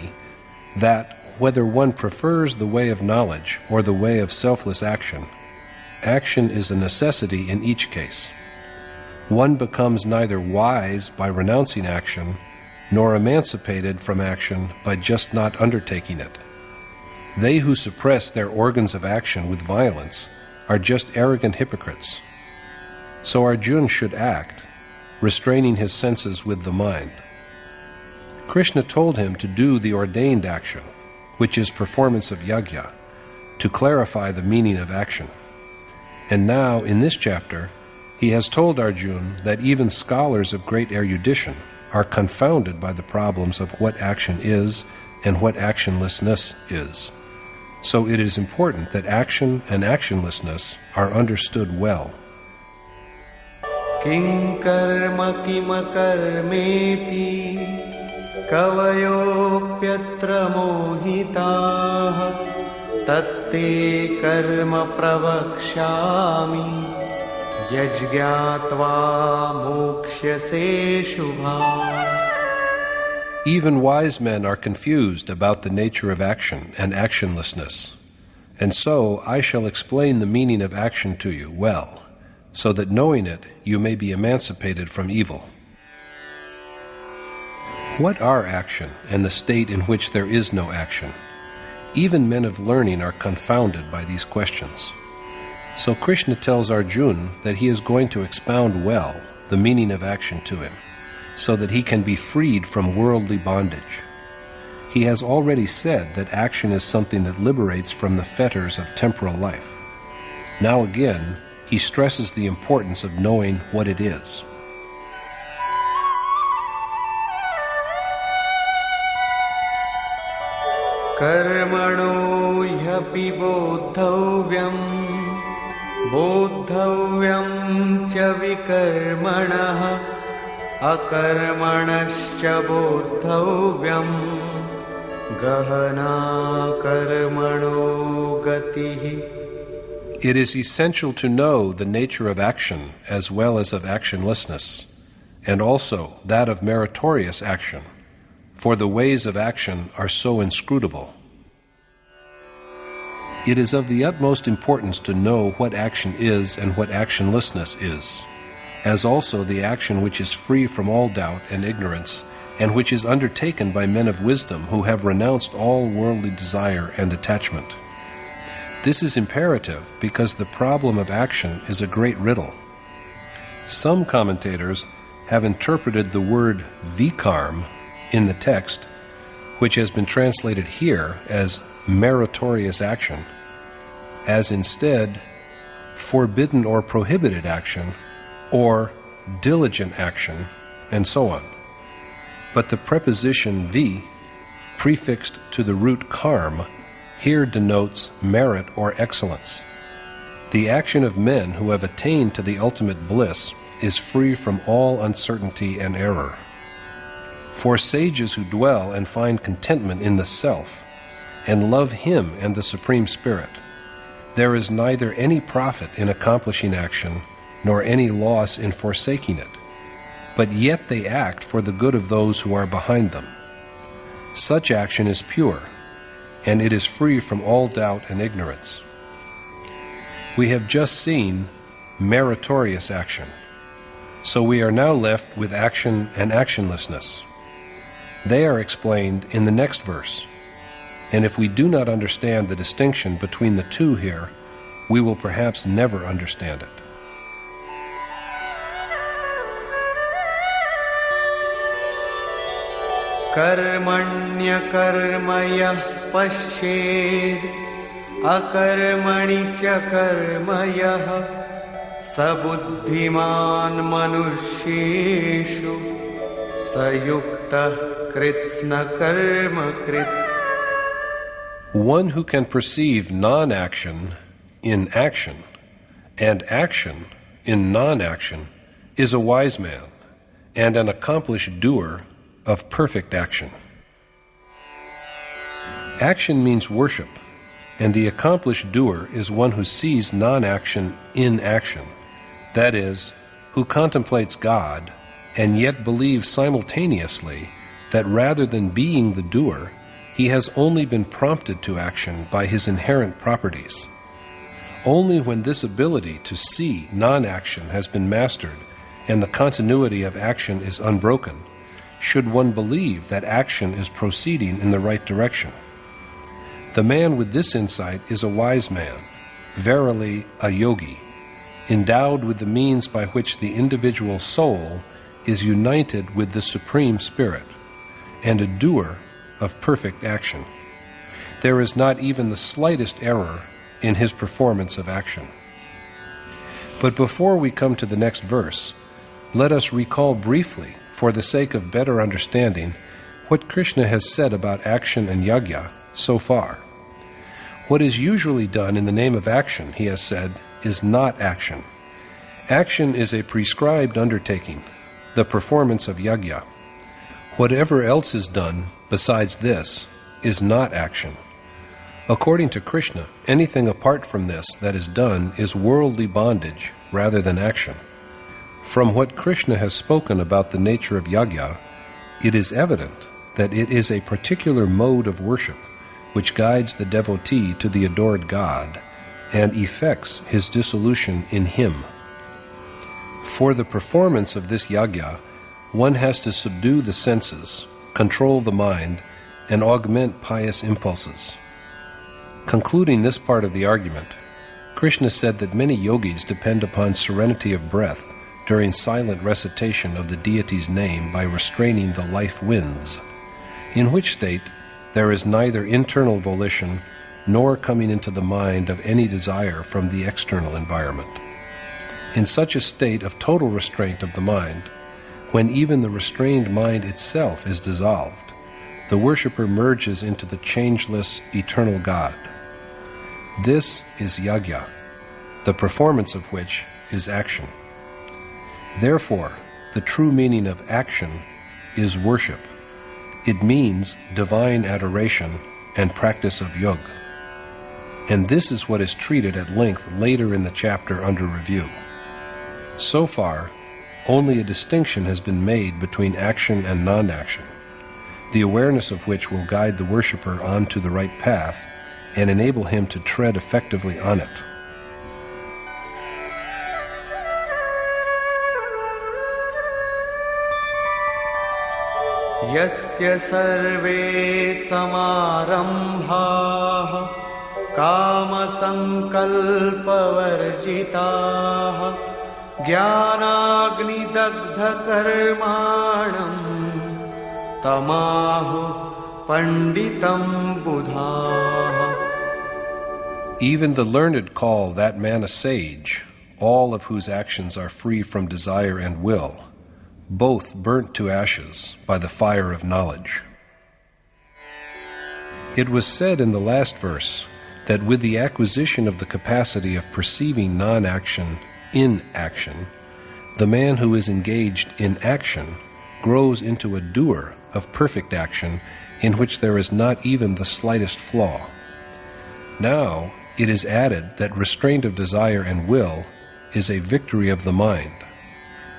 that whether one prefers the way of knowledge or the way of selfless action, action is a necessity in each case. One becomes neither wise by renouncing action, nor emancipated from action by just not undertaking it. They who suppress their organs of action with violence are just arrogant hypocrites. So Arjuna should act, restraining his senses with the mind. Krishna told him to do the ordained action, which is performance of Yagya, to clarify the meaning of action. And now, in this chapter, he has told Arjuna that even scholars of great erudition are confounded by the problems of what action is and what actionlessness is. So it is important that action and actionlessness are understood well.
Kim karma kima karmeti kavayopyatra mohitaha tatte karma pravakshami yajgyatva mokshyase shubha.
Even wise men are confused about the nature of action and actionlessness, and so I shall explain the meaning of action to you well, so that knowing it you may be emancipated from evil. What are action and the state in which there is no action? Even men of learning are confounded by these questions. So Krishna tells Arjuna that he is going to expound well the meaning of action to him, so that he can be freed from worldly bondage. He has already said that action is something that liberates from the fetters of temporal life. Now again, he stresses the importance of knowing what it is.
Karmano hyapi bodhavyam bodhavyam cha vikarmanah akarmanascha bodhavyam gahana karmano gatihi.
It is essential to know the nature of action as well as of actionlessness, and also that of meritorious action, for the ways of action are so inscrutable. It is of the utmost importance to know what action is and what actionlessness is, as also the action which is free from all doubt and ignorance, and which is undertaken by men of wisdom who have renounced all worldly desire and attachment. This is imperative because the problem of action is a great riddle. Some commentators have interpreted the word vikarm in the text, which has been translated here as meritorious action, as instead forbidden or prohibited action, or diligent action, and so on. But the preposition vi, prefixed to the root karm, here denotes merit or excellence. The action of men who have attained to the ultimate bliss is free from all uncertainty and error. For sages who dwell and find contentment in the self, and love Him and the Supreme Spirit, there is neither any profit in accomplishing action, nor any loss in forsaking it, but yet they act for the good of those who are behind them. Such action is pure, and it is free from all doubt and ignorance. We have just seen meritorious action, so we are now left with action and actionlessness. They are explained in the next verse, and if we do not understand the distinction between the two here, we will perhaps never understand it.
कर्मण्यकर्मयः पश्येद् अकर्मणि च कर्म यः स बुद्धिमान् मनुष्येषु स युक्तः कृत्स्नकर्म कृत्.
One who can perceive non-action in action and action in non-action is a wise man and an accomplished doer of perfect action. Action means worship, and the accomplished doer is one who sees non-action in action, that is, who contemplates God and yet believes simultaneously that rather than being the doer, he has only been prompted to action by his inherent properties. Only when this ability to see non-action has been mastered and the continuity of action is unbroken, should one believe that action is proceeding in the right direction. The man with this insight is a wise man, verily a yogi, endowed with the means by which the individual soul is united with the Supreme Spirit, and a doer of perfect action. There is not even the slightest error in his performance of action. But before we come to the next verse, let us recall briefly, for the sake of better understanding, what Krishna has said about action and yagya so far. What is usually done in the name of action, he has said, is not action. Action is a prescribed undertaking, the performance of yagya. Whatever else is done besides this is not action. According to Krishna, anything apart from this that is done is worldly bondage rather than action. From what Krishna has spoken about the nature of yagya, it is evident that it is a particular mode of worship which guides the devotee to the adored God and effects his dissolution in him. For the performance of this yagya, one has to subdue the senses, control the mind, and augment pious impulses. Concluding this part of the argument, Krishna said that many yogis depend upon serenity of breath during silent recitation of the deity's name by restraining the life winds, in which state there is neither internal volition nor coming into the mind of any desire from the external environment. In such a state of total restraint of the mind, when even the restrained mind itself is dissolved, the worshipper merges into the changeless, eternal God. This is yagya, the performance of which is action. Therefore, the true meaning of action is worship. It means divine adoration and practice of yoga. And this is what is treated at length later in the chapter under review. So far, only a distinction has been made between action and non-action, the awareness of which will guide the worshipper onto the right path and enable him to tread effectively on it.
यस्य सर्वे समारम्भाः कामसङ्कल्पवर्जिताः ज्ञानाग्निदग्धकर्माणम् तमाहुः पंडितं बुधाः.
Even the learned call that man a sage, all of whose actions are free from desire and will, both burnt to ashes by the fire of knowledge. It was said in the last verse that with the acquisition of the capacity of perceiving non-action in action, The man who is engaged in action grows into a doer of perfect action in which there is not even the slightest flaw. Now it is added that restraint of desire and will is a victory of the mind.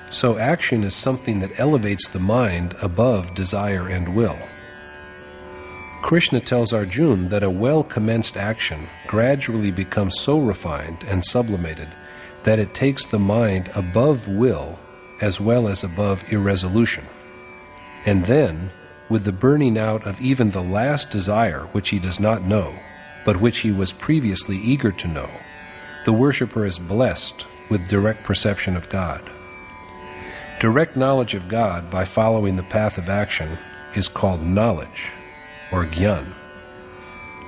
So action is something that elevates the mind above desire and will. Krishna tells Arjuna that a well-commenced action gradually becomes so refined and sublimated that it takes the mind above will as well as above irresolution. And then, with the burning out of even the last desire which he does not know, but which he was previously eager to know, the worshipper is blessed with direct perception of God. Direct knowledge of God by following the path of action is called knowledge, or Gyan,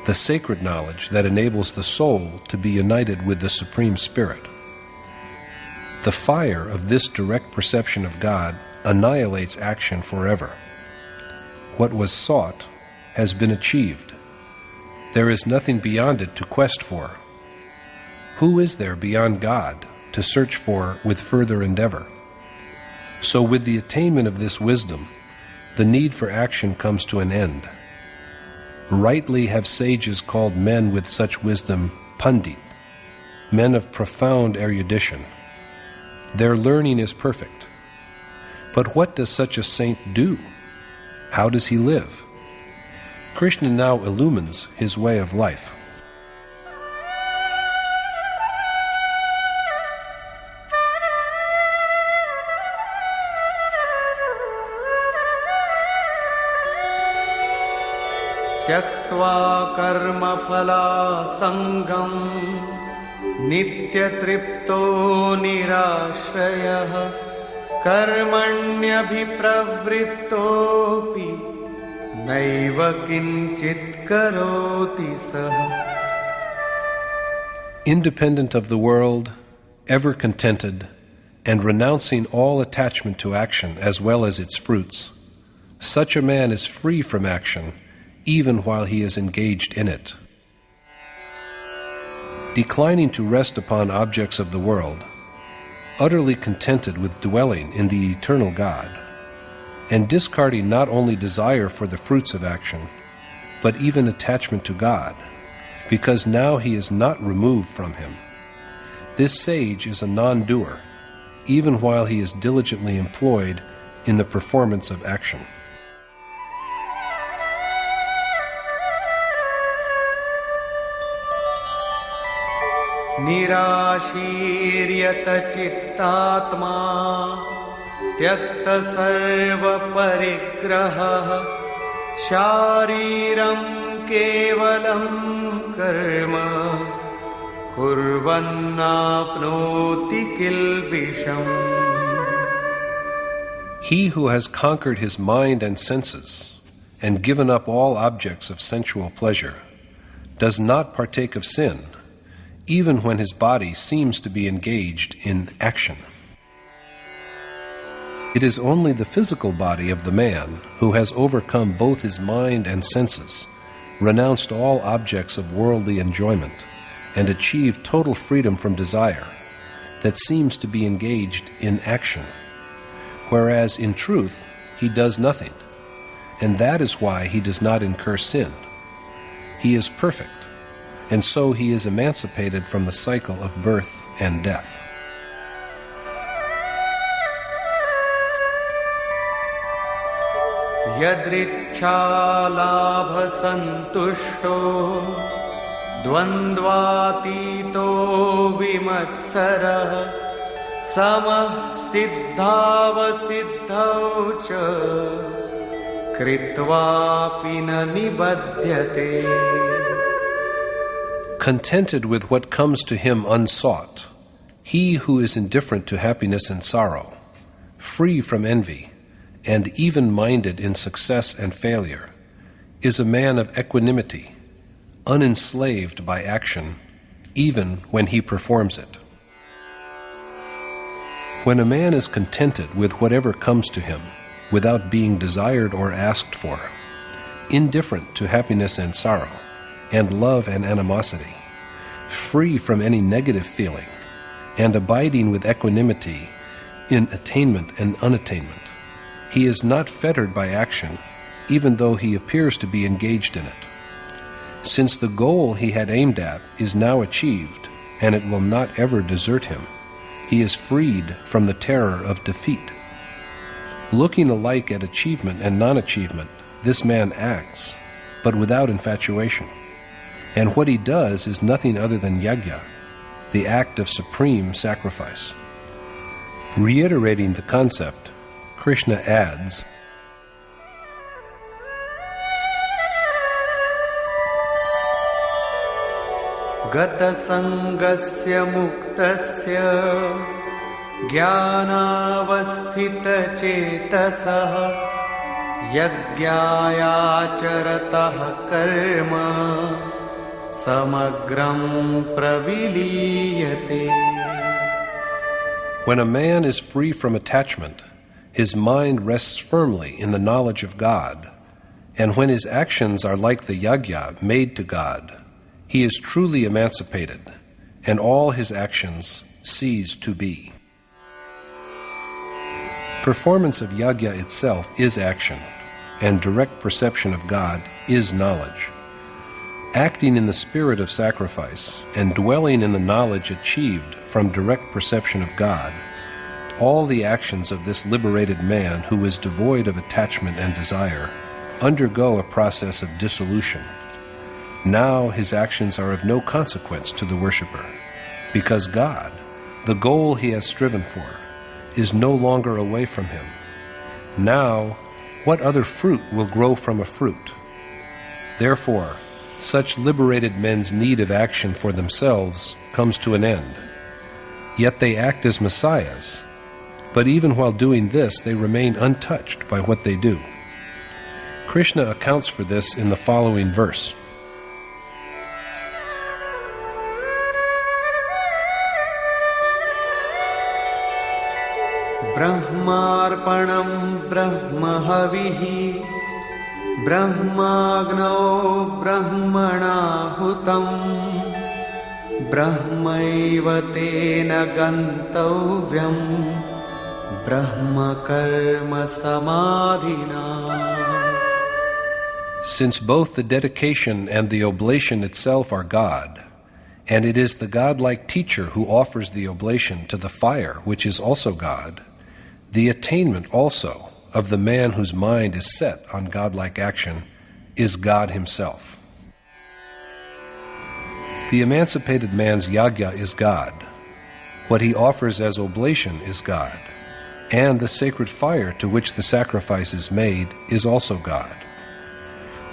the sacred knowledge that enables the soul to be united with the Supreme Spirit. The fire of this direct perception of God annihilates action forever. What was sought has been achieved. There is nothing beyond it to quest for. Who is there beyond God to search for with further endeavor? So with the attainment of this wisdom, the need for action comes to an end. Rightly have sages called men with such wisdom Pandit, men of profound erudition. Their learning is perfect. But what does such a saint do? How does he live? Krishna now illumines his way of life.
त्यक्त्वा कर्मफलासङ्गं नित्यतृप्तो निराश्रयः कर्मण्यभिप्रवृत्तोऽपि नैव किञ्चित् करोति सः.
Independent of the world, ever contented, and renouncing all attachment to action as well as its fruits, such a man is free from action even while he is engaged in it. Declining to rest upon objects of the world, utterly contented with dwelling in the eternal God, and discarding not only desire for the fruits of action, but even attachment to God, because now he is not removed from him. This sage is a non-doer, even while he is diligently employed in the performance of action.
निराशीर्यत चित्तात्मा त्यक्त सर्वपरिग्रहः शारीरं केवलं कर्म कुर्वन्नाप्नोति किल्बिषम्.
He who has conquered his mind and senses and given up all objects of sensual pleasure does not partake of sin, even when his body seems to be engaged in action. It is only the physical body of the man who has overcome both his mind and senses, renounced all objects of worldly enjoyment, and achieved total freedom from desire, that seems to be engaged in action, whereas in truth he does nothing, and that is why he does not incur sin. He is perfect, and so he is emancipated from the cycle of birth and death.
यदृच्छालाभसन्तुष्टो द्वन्द्वातीतो विमत्सरः समः सिद्धावसिद्धौ च कृत्वापि न निबध्यते.
Contented with what comes to him unsought, he who is indifferent to happiness and sorrow, free from envy, and even-minded in success and failure, is a man of equanimity, unenslaved by action, even when he performs it. When a man is contented with whatever comes to him, without being desired or asked for, indifferent to happiness and sorrow, and love and animosity, free from any negative feeling, and abiding with equanimity in attainment and unattainment. He is not fettered by action, even though he appears to be engaged in it. Since the goal he had aimed at is now achieved, and it will not ever desert him, he is freed from the terror of defeat. Looking alike at achievement and non-achievement, this man acts, but without infatuation. And what he does is nothing other than Yagya, the act of supreme sacrifice. Reiterating the concept, Krishna adds,
Gata sangasya muktasya jnanavasthita chetasah yagyāyācharatah karma samagram praviliyate.
When a man is free from attachment, his mind rests firmly in the knowledge of God, and when his actions are like the Yagya made to God, he is truly emancipated, and all his actions cease to be. Performance of Yagya itself is action, and direct perception of God is knowledge. Acting in the spirit of sacrifice and dwelling in the knowledge achieved from direct perception of God, all the actions of this liberated man who is devoid of attachment and desire undergo a process of dissolution. Now his actions are of no consequence to the worshipper, because God, the goal he has striven for, is no longer away from him. Now, what other fruit will grow from a fruit? Therefore, such liberated men's need of action for themselves comes to an end. Yet they act as messiahs, but even while doing this, they remain untouched by what they do. Krishna accounts for this in the following verse.
Brahmarpanam brahmahavihi brahmagno brahmanahutam brahmaiva tena gantavyam brahma karma samadhina.
Since both the dedication and the oblation itself are God, and it is the godlike teacher who offers the oblation to the fire, which is also God, the attainment also of the man whose mind is set on godlike action is God himself. The emancipated man's Yagya is God. What he offers as oblation is God, and the sacred fire to which the sacrifice is made is also God.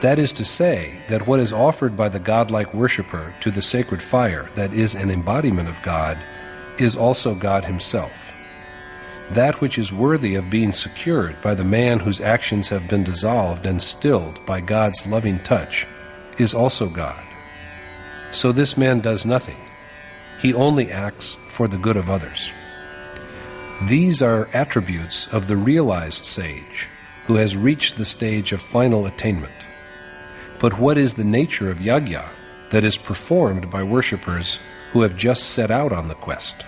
That is to say, that what is offered by the godlike worshipper to the sacred fire that is an embodiment of God is also God himself. That which is worthy of being secured by the man whose actions have been dissolved and stilled by God's loving touch is also God. So this man does nothing. He only acts for the good of others. These are attributes of the realized sage who has reached the stage of final attainment. But what is the nature of Yagya that is performed by worshippers who have just set out on the quest?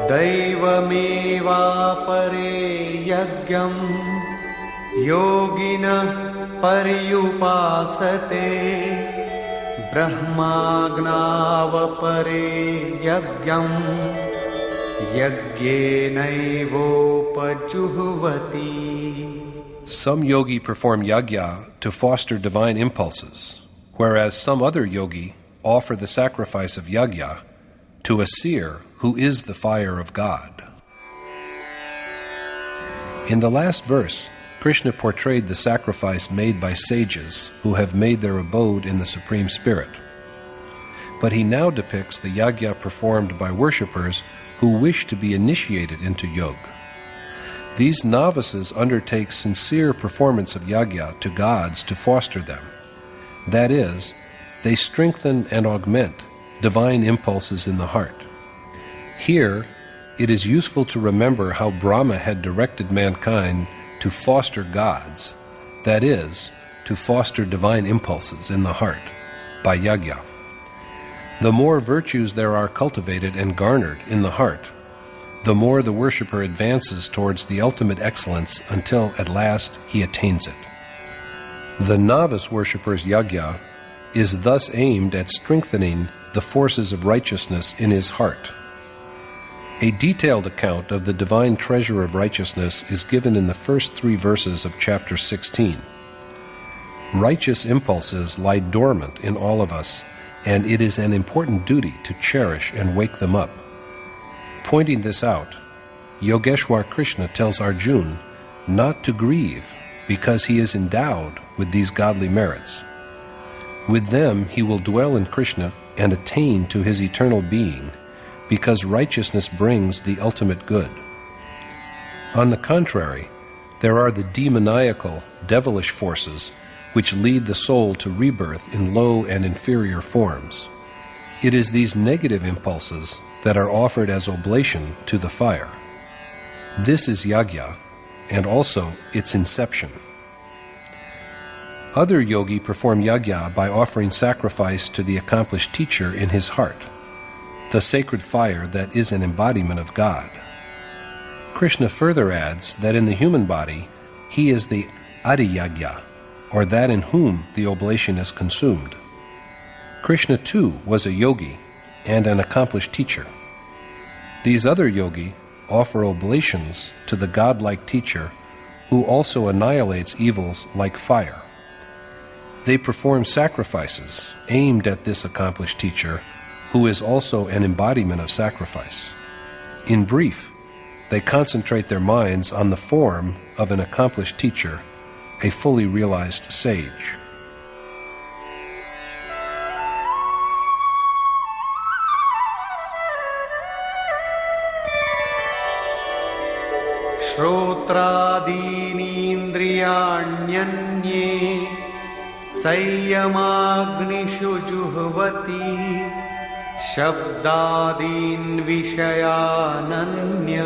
Daivamevapare yagyam yoginah paryupasate brahmagnavapare yagyam yagyenaivopajuhvati.
Some yogi perform yagya to foster divine impulses, whereas some other yogi offer the sacrifice of yagya to a seer who is the fire of God. In the last verse, Krishna portrayed the sacrifice made by sages who have made their abode in the Supreme Spirit. But he now depicts the yagya performed by worshippers who wish to be initiated into yoga. These novices undertake sincere performance of yagya to gods to foster them. That is, they strengthen and augment divine impulses in the heart. Here, it is useful to remember how Brahma had directed mankind to foster gods, that is, to foster divine impulses in the heart, by Yagya. The more virtues there are cultivated and garnered in the heart, the more the worshipper advances towards the ultimate excellence until at last he attains it. The novice worshipper's Yagya is thus aimed at strengthening the forces of righteousness in his heart. A detailed account of the divine treasure of righteousness is given in the first 3 verses of chapter 16. Righteous impulses lie dormant in all of us, and it is an important duty to cherish and wake them up. Pointing this out, Yogeshwar Krishna tells Arjuna not to grieve because he is endowed with these godly merits. With them he will dwell in Krishna and attain to his eternal being, because righteousness brings the ultimate good. On the contrary, there are the demoniacal, devilish forces which lead the soul to rebirth in low and inferior forms. It is these negative impulses that are offered as oblation to the fire. This is Yagya, and also its inception. Other yogi perform Yagya by offering sacrifice to the accomplished teacher in his heart, the sacred fire that is an embodiment of God. Krishna further adds that in the human body, he is the Adi Yagya, or that in whom the oblation is consumed. Krishna too was a yogi and an accomplished teacher. These other yogi offer oblations to the godlike teacher who also annihilates evils like fire. They perform sacrifices aimed at this accomplished teacher who is also an embodiment of sacrifice. In brief, they concentrate their minds on the form of an accomplished teacher, a fully realized sage.
श्रोत्रादीनीन्द्रियाण्यन्ये संयमाग्निषु जुह्वति शब्दादीन् विषयानन्य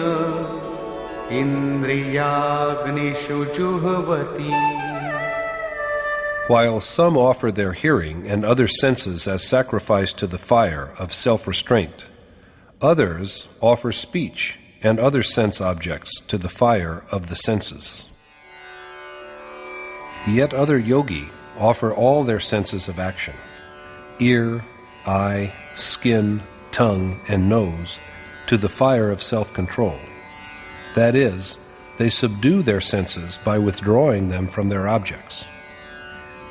इन्द्रियाग्निषु जुह्वति.
While some offer their hearing and other senses as sacrifice to the fire of self-restraint, others offer speech and other sense objects to the fire of the senses. Yet other yogi offer all their senses of action, ear, eye, skin, tongue, and nose, to the fire of self-control. That is, they subdue their senses by withdrawing them from their objects.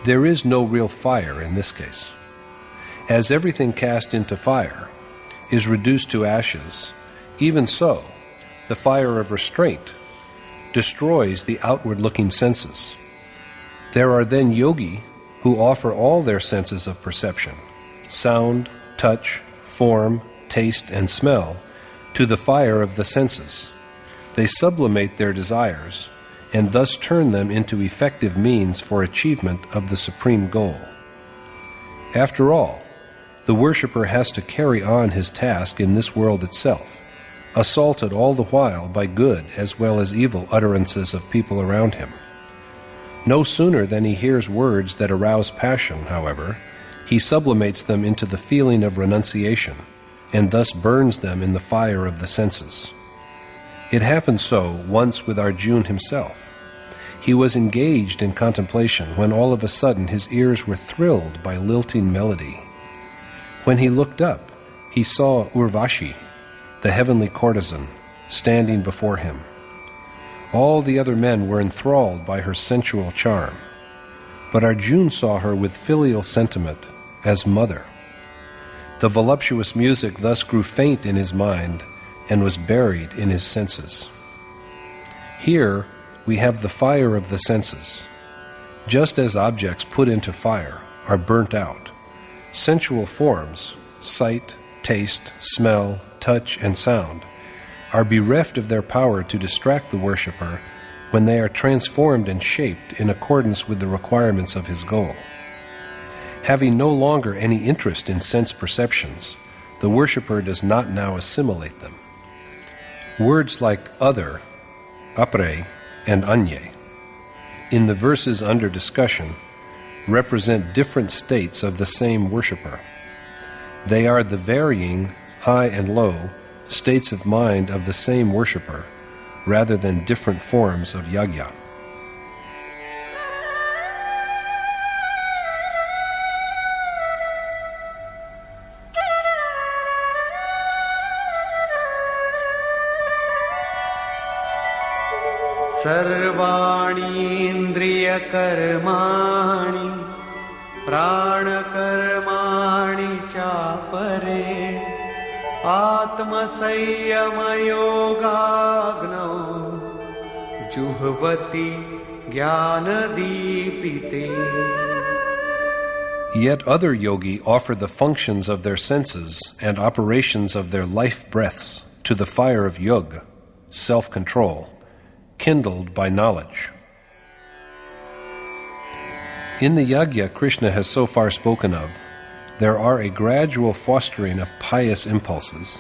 There is no real fire in this case. As everything cast into fire is reduced to ashes, even so, the fire of restraint destroys the outward-looking senses. There are then yogi who offer all their senses of perception, sound, touch, form, taste, and smell, to the fire of the senses. They sublimate their desires and thus turn them into effective means for achievement of the supreme goal. After all, the worshipper has to carry on his task in this world itself, assaulted all the while by good as well as evil utterances of people around him. No sooner than he hears words that arouse passion, however, he sublimates them into the feeling of renunciation, and thus burns them in the fire of the senses. It happened so once with Arjuna himself. He was engaged in contemplation when all of a sudden his ears were thrilled by lilting melody. When he looked up, he saw Urvashi, the heavenly courtesan, standing before him. All the other men were enthralled by her sensual charm, but Arjuna saw her with filial sentiment as mother. The voluptuous music thus grew faint in his mind and was buried in his senses. Here we have the fire of the senses. Just as objects put into fire are burnt out, sensual forms, sight, taste, smell, touch, and sound, are bereft of their power to distract the worshipper when they are transformed and shaped in accordance with the requirements of his goal. Having no longer any interest in sense perceptions, the worshipper does not now assimilate them. Words like other, apre, and anye, in the verses under discussion, represent different states of the same worshipper. They are the varying, high and low, states of mind of the same worshipper, rather than different forms of yagya.
सर्वाणि इन्द्रियकर्माणि प्राणकर्माणि चापरे आत्मसंयमयोगाग्नौ जुह्वति ज्ञानदीपिते.
Yet other yogi offer the functions of their senses and operations of their life breaths to the fire of yoga, self-control, kindled by knowledge. In the Yagya Krishna has so far spoken of, there are a gradual fostering of pious impulses,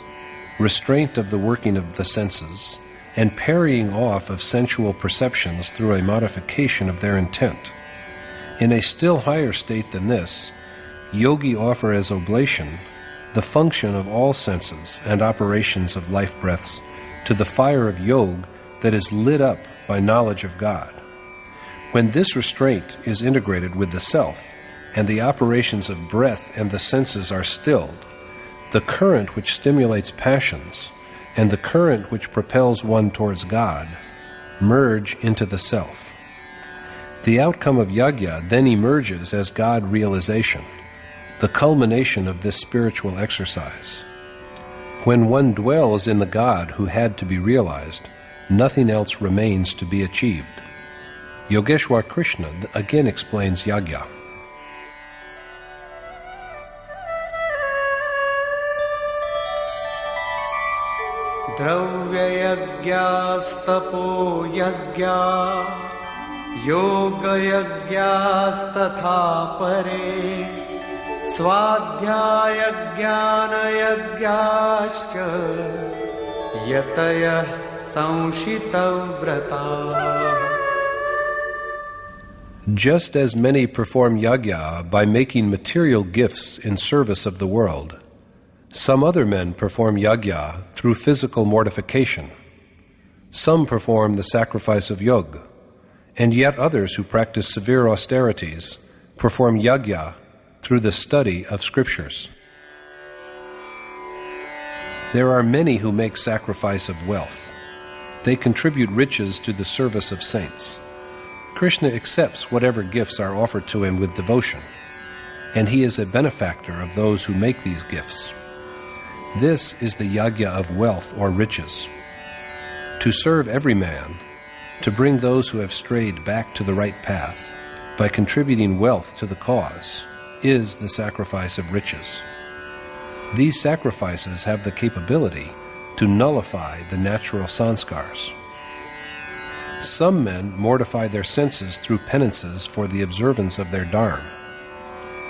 restraint of the working of the senses, and parrying off of sensual perceptions through a modification of their intent. In a still higher state than this, yogi offer as oblation the function of all senses and operations of life breaths to the fire of yoga that is lit up by knowledge of God. When this restraint is integrated with the self, and the operations of breath and the senses are stilled, the current which stimulates passions and the current which propels one towards God merge into the self. The outcome of yagya then emerges as God realization, the culmination of this spiritual exercise. When one dwells in the God who had to be realized, nothing else remains to be achieved. Yogeshwar Krishna again explains yagya.
द्रव्ययज्ञास्तपो यज्ञा योगयज्ञास्तथा परे स्वाध्यायज्ञानयज्ञाश्च यतयः संशितव्रताः.
Just as many perform yagya by making material gifts in service of the world, some other men perform yagya through physical mortification. Some perform the sacrifice of yoga, and yet others who practice severe austerities perform yagya through the study of scriptures. There are many who make sacrifice of wealth. They contribute riches to the service of saints. Krishna accepts whatever gifts are offered to him with devotion, and he is a benefactor of those who make these gifts. This is the yagya of wealth or riches. To serve every man, to bring those who have strayed back to the right path by contributing wealth to the cause, is the sacrifice of riches. These sacrifices have the capability to nullify the natural sanskars. Some men mortify their senses through penances for the observance of their dharma.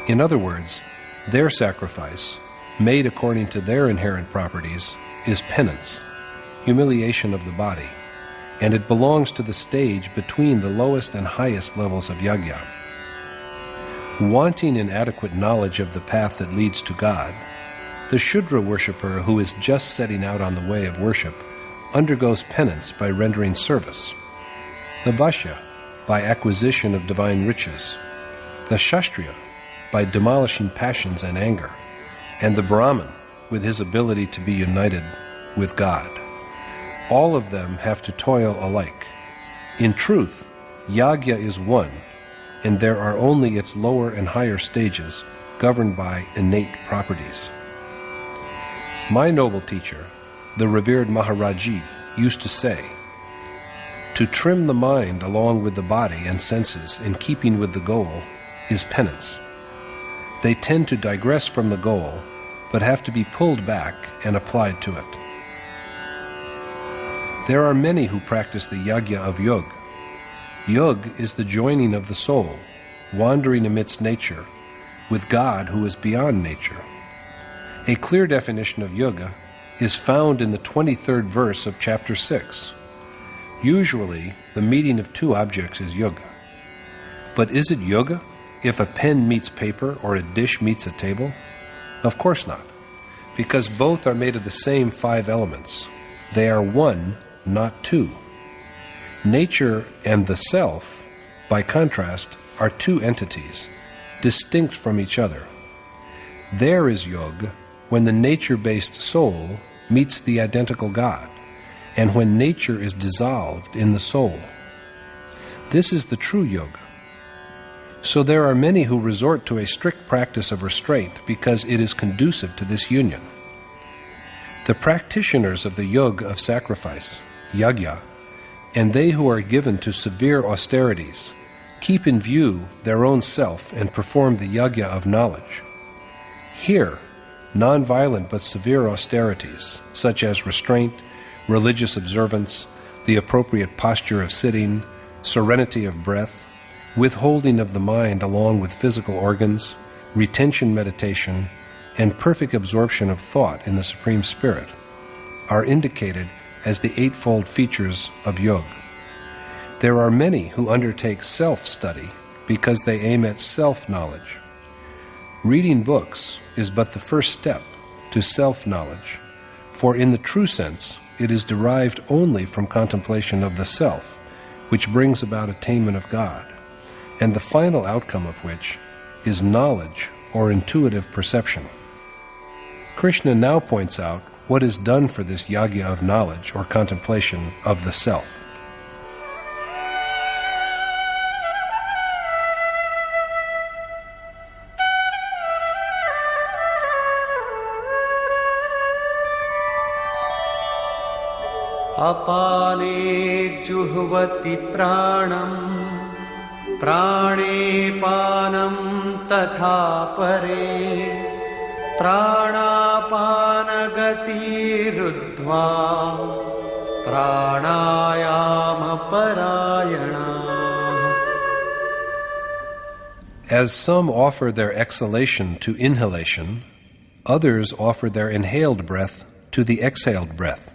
In other words, their sacrifice, made according to their inherent properties, is penance, humiliation of the body, and it belongs to the stage between the lowest and highest levels of yagya. Wanting inadequate knowledge of the path that leads to God, the Shudra worshipper who is just setting out on the way of worship undergoes penance by rendering service. The Vaishya by acquisition of divine riches, the Kshatriya by demolishing passions and anger, and the Brahmin with his ability to be united with God. All of them have to toil alike. In truth, yagya is one, and there are only its lower and higher stages governed by innate properties. My noble teacher, the revered Maharaji, used to say, to trim the mind along with the body and senses in keeping with the goal is penance. They tend to digress from the goal, but have to be pulled back and applied to it. There are many who practice the yagya of yoga. Yoga is the joining of the soul, wandering amidst nature, with God who is beyond nature. A clear definition of yoga is found in the 23rd verse of chapter 6. Usually, the meeting of two objects is yoga. But is it yoga if a pen meets paper or a dish meets a table? Of course not, because both are made of the same 5 elements. They are one, not two. Nature and the self, by contrast, are two entities, distinct from each other. There is yoga when the nature-based soul meets the identical God, and when nature is dissolved in the soul. This is the true yoga. So there are many who resort to a strict practice of restraint because it is conducive to this union. The practitioners of the yoga of sacrifice, Yagya, and they who are given to severe austerities, keep in view their own self and perform the Yagya of knowledge. Here, non-violent but severe austerities, such as restraint, religious observance, the appropriate posture of sitting, serenity of breath, withholding of the mind along with physical organs, retention meditation, and perfect absorption of thought in the Supreme Spirit, are indicated as the eightfold features of yoga. There are many who undertake self-study because they aim at self-knowledge. Reading books is but the first step to self-knowledge, for in the true sense, it is derived only from contemplation of the self, which brings about attainment of God, and the final outcome of which is knowledge or intuitive perception. Krishna now points out what is done for this yagya of knowledge or contemplation of the self.
अपाने जुह्वति प्राणं प्राणे पानं तथा परे प्राणापानगतिरुद्ध्वा प्राणायामपरायणाः.
As some offer their exhalation to inhalation, others offer their inhaled breath to the exhaled breath,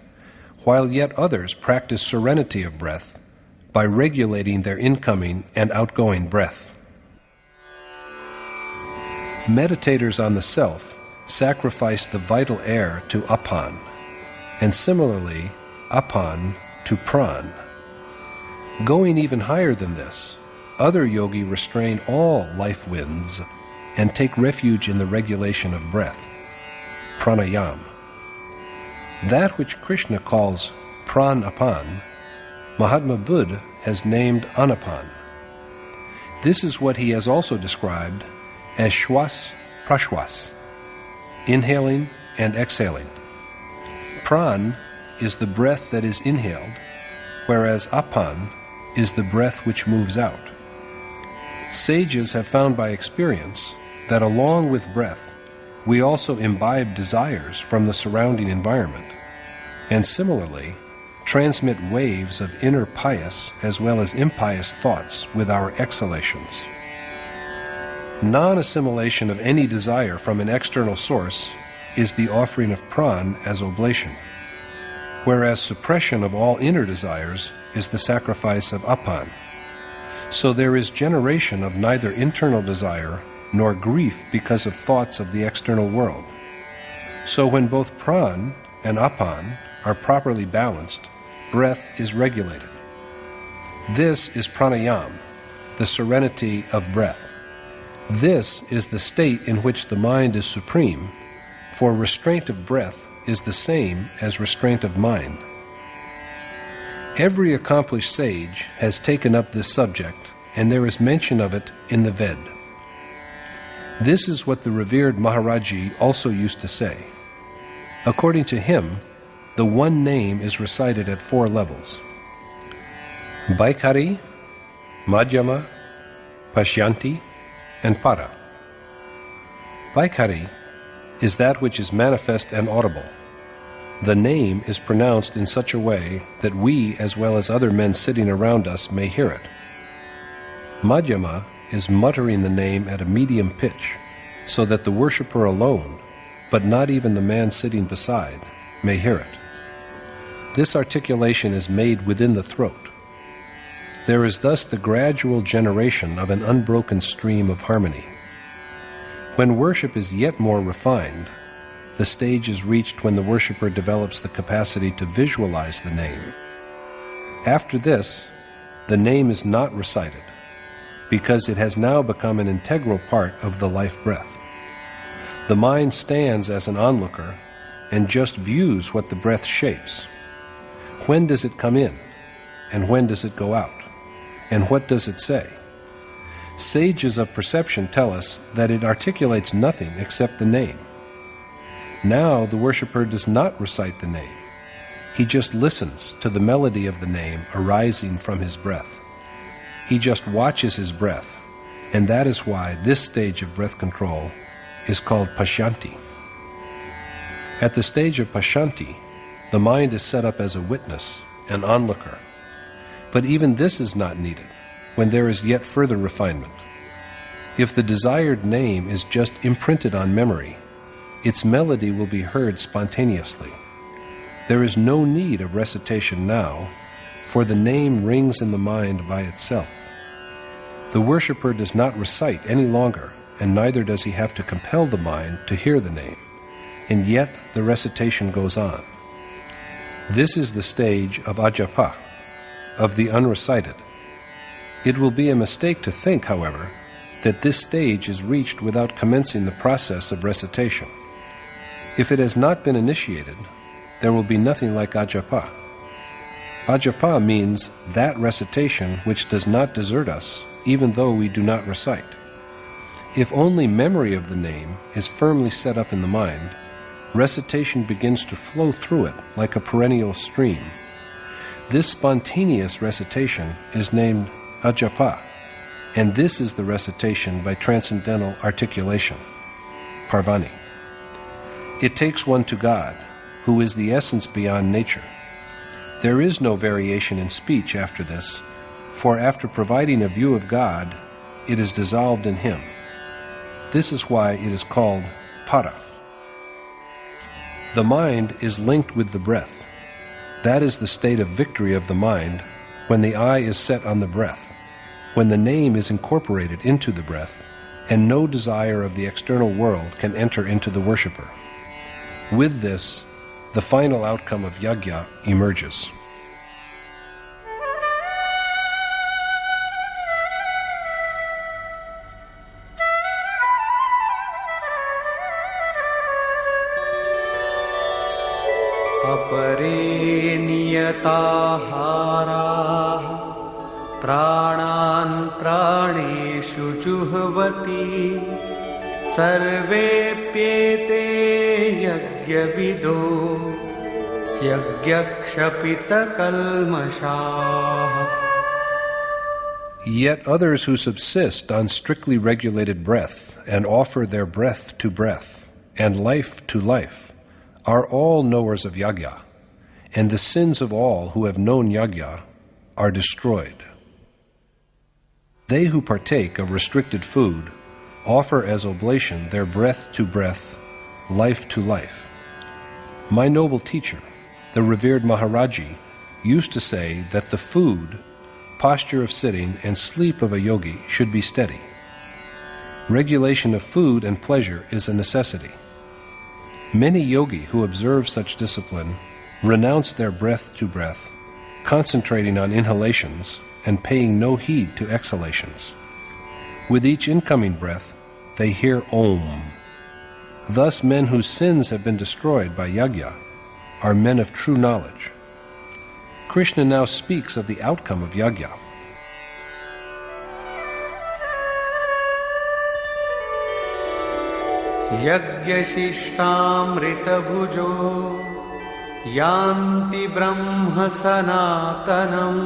while yet others practice serenity of breath by regulating their incoming and outgoing breath. Meditators on the self sacrifice the vital air to apan, and similarly apan to pran. Going even higher than this, other yogi restrain all life winds and take refuge in the regulation of breath, pranayam. That which Krishna calls pran-apan, Mahatma Buddha has named anapan. This is what he has also described as shwas-prashwas, inhaling and exhaling. Pran is the breath that is inhaled, whereas apan is the breath which moves out. Sages have found by experience that along with breath, we also imbibe desires from the surrounding environment, and similarly transmit waves of inner pious as well as impious thoughts with our exhalations. Non-assimilation of any desire from an external source is the offering of pran as oblation, whereas suppression of all inner desires is the sacrifice of apan. So there is generation of neither internal desire nor grief because of thoughts of the external world. So when both pran and apan are properly balanced, breath is regulated. This is pranayam, the serenity of breath. This is the state in which the mind is supreme, for restraint of breath is the same as restraint of mind. Every accomplished sage has taken up this subject, and there is mention of it in the Ved. This is what the revered Maharaji also used to say. According to him, the one name is recited at 4 levels: Baikhari, Madhyama, Pashyanti, and Para. Baikhari is that which is manifest and audible. The name is pronounced in such a way that we, as well as other men sitting around us, may hear it. Madhyama is muttering the name at a medium pitch, so that the worshipper alone, but not even the man sitting beside, may hear it. This articulation is made within the throat. There is thus the gradual generation of an unbroken stream of harmony. When worship is yet more refined, the stage is reached when the worshipper develops the capacity to visualize the name. After this, the name is not recited, because it has now become an integral part of the life breath. The mind stands as an onlooker and just views what the breath shapes. When does it come in? And when does it go out? And what does it say? Sages of perception tell us that it articulates nothing except the name. Now the worshipper does not recite the name. He just listens to the melody of the name arising from his breath. He just watches his breath, and that is why this stage of breath control is called Pashyanti. At the stage of Pashyanti, the mind is set up as a witness, an onlooker. But even this is not needed when there is yet further refinement. If the desired name is just imprinted on memory, its melody will be heard spontaneously. There is no need of recitation now, for the name rings in the mind by itself. The worshipper does not recite any longer, and neither does he have to compel the mind to hear the name, and yet the recitation goes on. This is the stage of ajapa, of the unrecited. It will be a mistake to think, however, that this stage is reached without commencing the process of recitation. If it has not been initiated, there will be nothing like ajapa. Ajapa means that recitation which does not desert us, even though we do not recite. If only memory of the name is firmly set up in the mind, recitation begins to flow through it like a perennial stream. This spontaneous recitation is named ajapa, and this is the recitation by transcendental articulation, parvani. It takes one to God, who is the essence beyond nature. There is no variation in speech after this, for after providing a view of God, it is dissolved in Him. This is why it is called para. The mind is linked with the breath. That is the state of victory of the mind when the eye is set on the breath, when the name is incorporated into the breath, and no desire of the external world can enter into the worshipper. With this, the final outcome of Yagya emerges.
अपरे नियताहाराः प्राणान् प्राणेषु जुह्वति सर्वेऽप्येते यज्ञविदो यज्ञक्षपितकल्मषाः.
Yet others who subsist on strictly regulated breath and offer their breath to breath and life to life are all knowers of Yagya, and the sins of all who have known Yagya are destroyed. They who partake of restricted food offer as oblation their breath to breath, life to life. My noble teacher, the revered Maharaji, used to say that the food, posture of sitting, and sleep of a yogi should be steady. Regulation of food and pleasure is a necessity. Many yogi who observe such discipline renounce their breath to breath, concentrating on inhalations and paying no heed to exhalations. With each incoming breath, they hear Om. Thus men whose sins have been destroyed by Yagya are men of true knowledge. Krishna now speaks of the outcome of Yagya.
यज्ञशिष्टामृतभुजो यान्ति ब्रह्म सनातनम्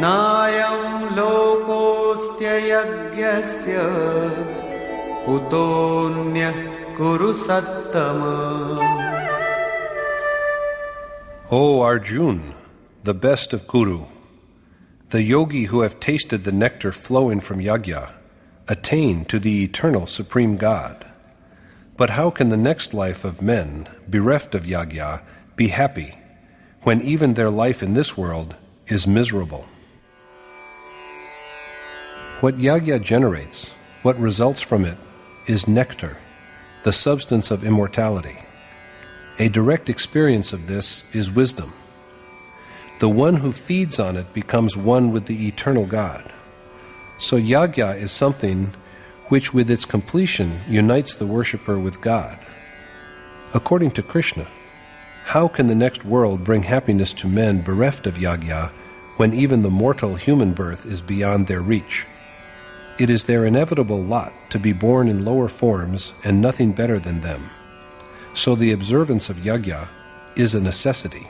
नायं लोकोऽस्त्ययज्ञस्य कुतोऽन्यः कुरु सत्तमा.
O Arjun, the best of Kuru, the yogi who have tasted the nectar flowing from Yagya attain to the eternal Supreme God. But how can the next life of men, bereft of Yagya, be happy, when even their life in this world is miserable? What Yagya generates, what results from it, is nectar, the substance of immortality. A direct experience of this is wisdom. The one who feeds on it becomes one with the eternal God. So Yagya is something which with its completion unites the worshipper with God. According to Krishna, how can the next world bring happiness to men bereft of Yagya when even the mortal human birth is beyond their reach? It is their inevitable lot to be born in lower forms and nothing better than them. So the observance of Yagya is a necessity.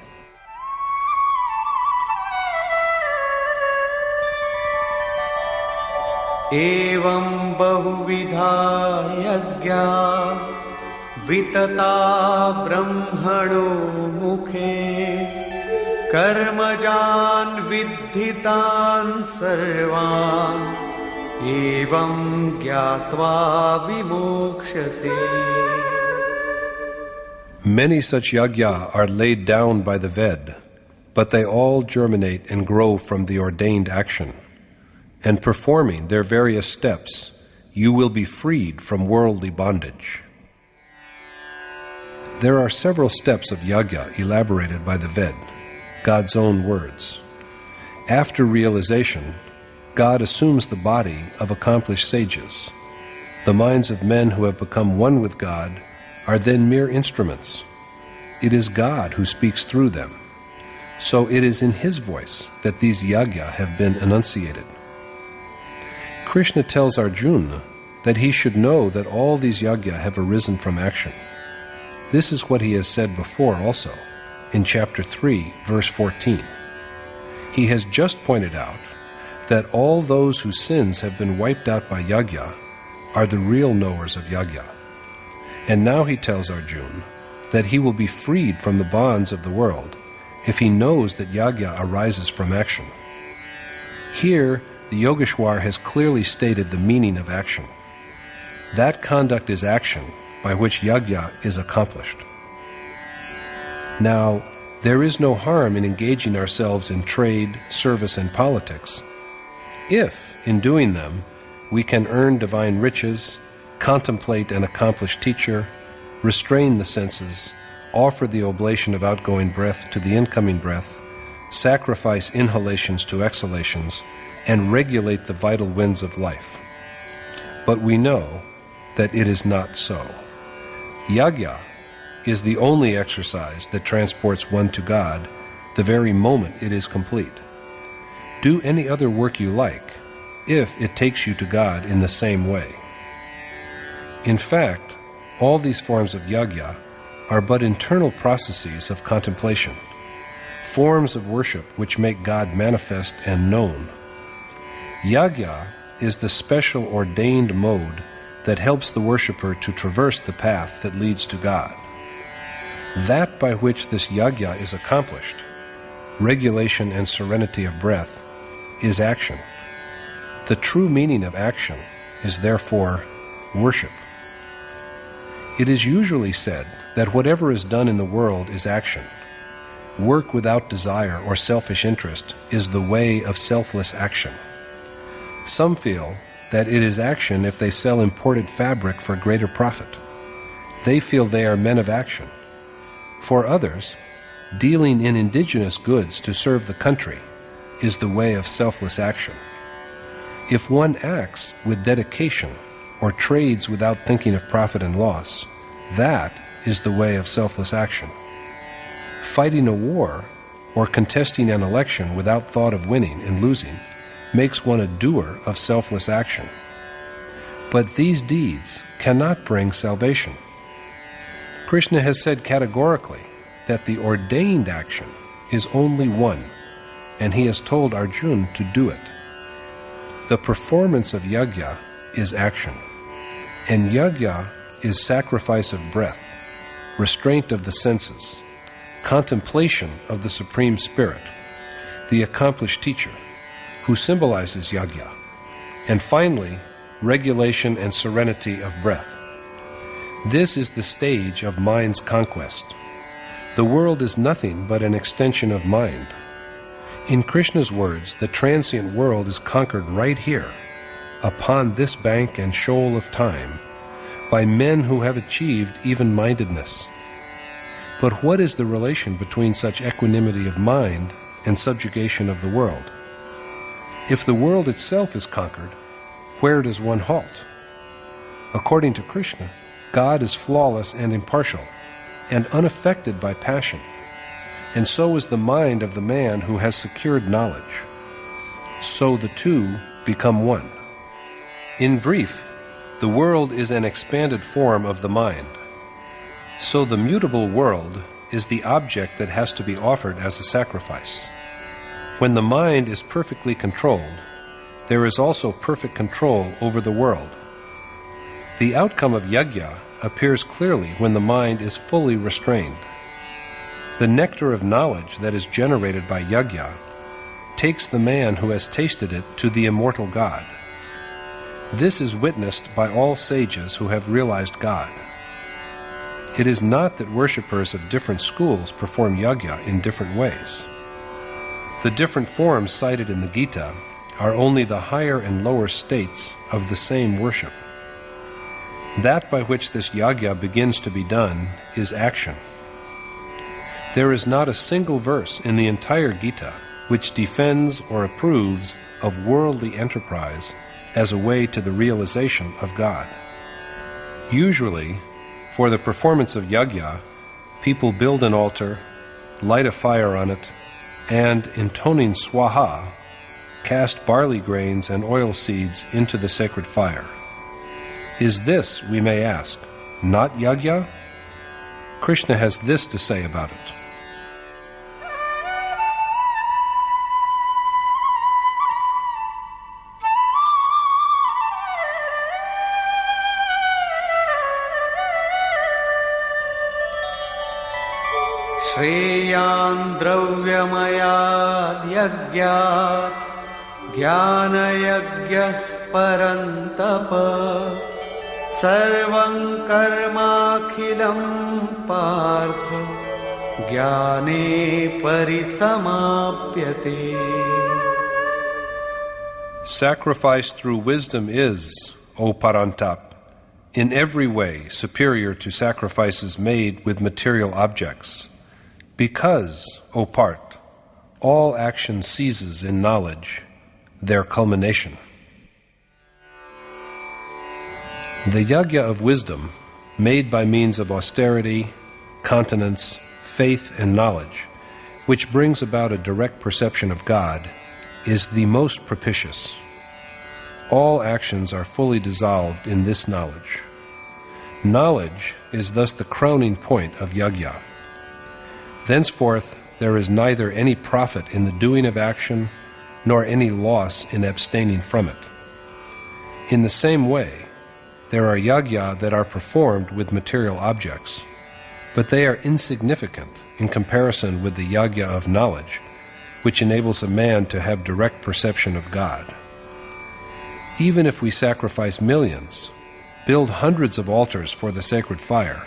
Evam bahuvidha yagya vitata brahmano mukhe karmajan viddhitan sarvan evam gyatva vimokshase.
Many such yagya are laid down by the Ved, but they all germinate and grow from the ordained action. And performing their various steps, you will be freed from worldly bondage. There are several steps of Yagya elaborated by the Ved, God's own words. After realization, God assumes the body of accomplished sages. The minds of men who have become one with God are then mere instruments. It is God who speaks through them. So it is in His voice that these Yagya have been enunciated. Krishna tells Arjuna that he should know that all these Yagya have arisen from action. This is what he has said before also, in chapter 3, verse 14. He has just pointed out that all those whose sins have been wiped out by Yagya are the real knowers of Yagya. And now he tells Arjuna that he will be freed from the bonds of the world if he knows that Yagya arises from action. Here, the Yogeshwar has clearly stated the meaning of action. That conduct is action by which Yagya is accomplished. Now, there is no harm in engaging ourselves in trade, service, and politics, if, in doing them, we can earn divine riches, contemplate an accomplished teacher, restrain the senses, offer the oblation of outgoing breath to the incoming breath, sacrifice inhalations to exhalations, and regulate the vital winds of life. But we know that it is not so. Yagya is the only exercise that transports one to God the very moment it is complete. Do any other work you like, if it takes you to God in the same way. In fact, all these forms of Yagya are but internal processes of contemplation, forms of worship which make God manifest and known. Yagya is the special ordained mode that helps the worshipper to traverse the path that leads to God. That by which this Yagya is accomplished, regulation and serenity of breath, is action. The true meaning of action is therefore worship. It is usually said that whatever is done in the world is action. Work without desire or selfish interest is the way of selfless action. Some feel that it is action if they sell imported fabric for greater profit. They feel they are men of action. For others, dealing in indigenous goods to serve the country is the way of selfless action. If one acts with dedication or trades without thinking of profit and loss, that is the way of selfless action. Fighting a war or contesting an election without thought of winning and losing makes one a doer of selfless action. But these deeds cannot bring salvation. Krishna has said categorically that the ordained action is only one, and he has told Arjuna to do it. The performance of Yagya is action, and Yagya is sacrifice of breath, restraint of the senses, contemplation of the Supreme Spirit, the accomplished teacher, who symbolizes Yagya, and finally, regulation and serenity of breath. This is the stage of mind's conquest. The world is nothing but an extension of mind. In Krishna's words, the transient world is conquered right here, upon this bank and shoal of time, by men who have achieved even-mindedness. But what is the relation between such equanimity of mind and subjugation of the world? If the world itself is conquered, where does one halt? According to Krishna, God is flawless and impartial, and unaffected by passion, and so is the mind of the man who has secured knowledge. So the two become one. In brief, the world is an expanded form of the mind. So the mutable world is the object that has to be offered as a sacrifice. When the mind is perfectly controlled, there is also perfect control over the world. The outcome of Yagya appears clearly when the mind is fully restrained. The nectar of knowledge that is generated by Yagya takes the man who has tasted it to the immortal God. This is witnessed by all sages who have realized God. It is not that worshippers of different schools perform Yagya in different ways. The different forms cited in the Gita are only the higher and lower states of the same worship. That by which this Yagya begins to be done is action. There is not a single verse in the entire Gita which defends or approves of worldly enterprise as a way to the realization of God. Usually, for the performance of Yagya, people build an altar, light a fire on it, and, intoning Swaha, cast barley grains and oil seeds into the sacred fire. Is this, we may ask, not Yagya? Krishna has this to say about it.
Shreyan dravyamayad yagyat jnana yagya parantapa sarvam karmakhilam partha jnane parisamapyate.
Sacrifice through wisdom is, O Parantap, in every way superior to sacrifices made with material objects. Because, O Part, all action ceases in knowledge, their culmination. The Yagya of wisdom, made by means of austerity, continence, faith, and knowledge, which brings about a direct perception of God, is the most propitious. All actions are fully dissolved in this knowledge. Knowledge is thus the crowning point of Yagya. Thenceforth, there is neither any profit in the doing of action, nor any loss in abstaining from it. In the same way, there are Yagya that are performed with material objects, but they are insignificant in comparison with the Yagya of knowledge, which enables a man to have direct perception of God. Even if we sacrifice millions, build hundreds of altars for the sacred fire,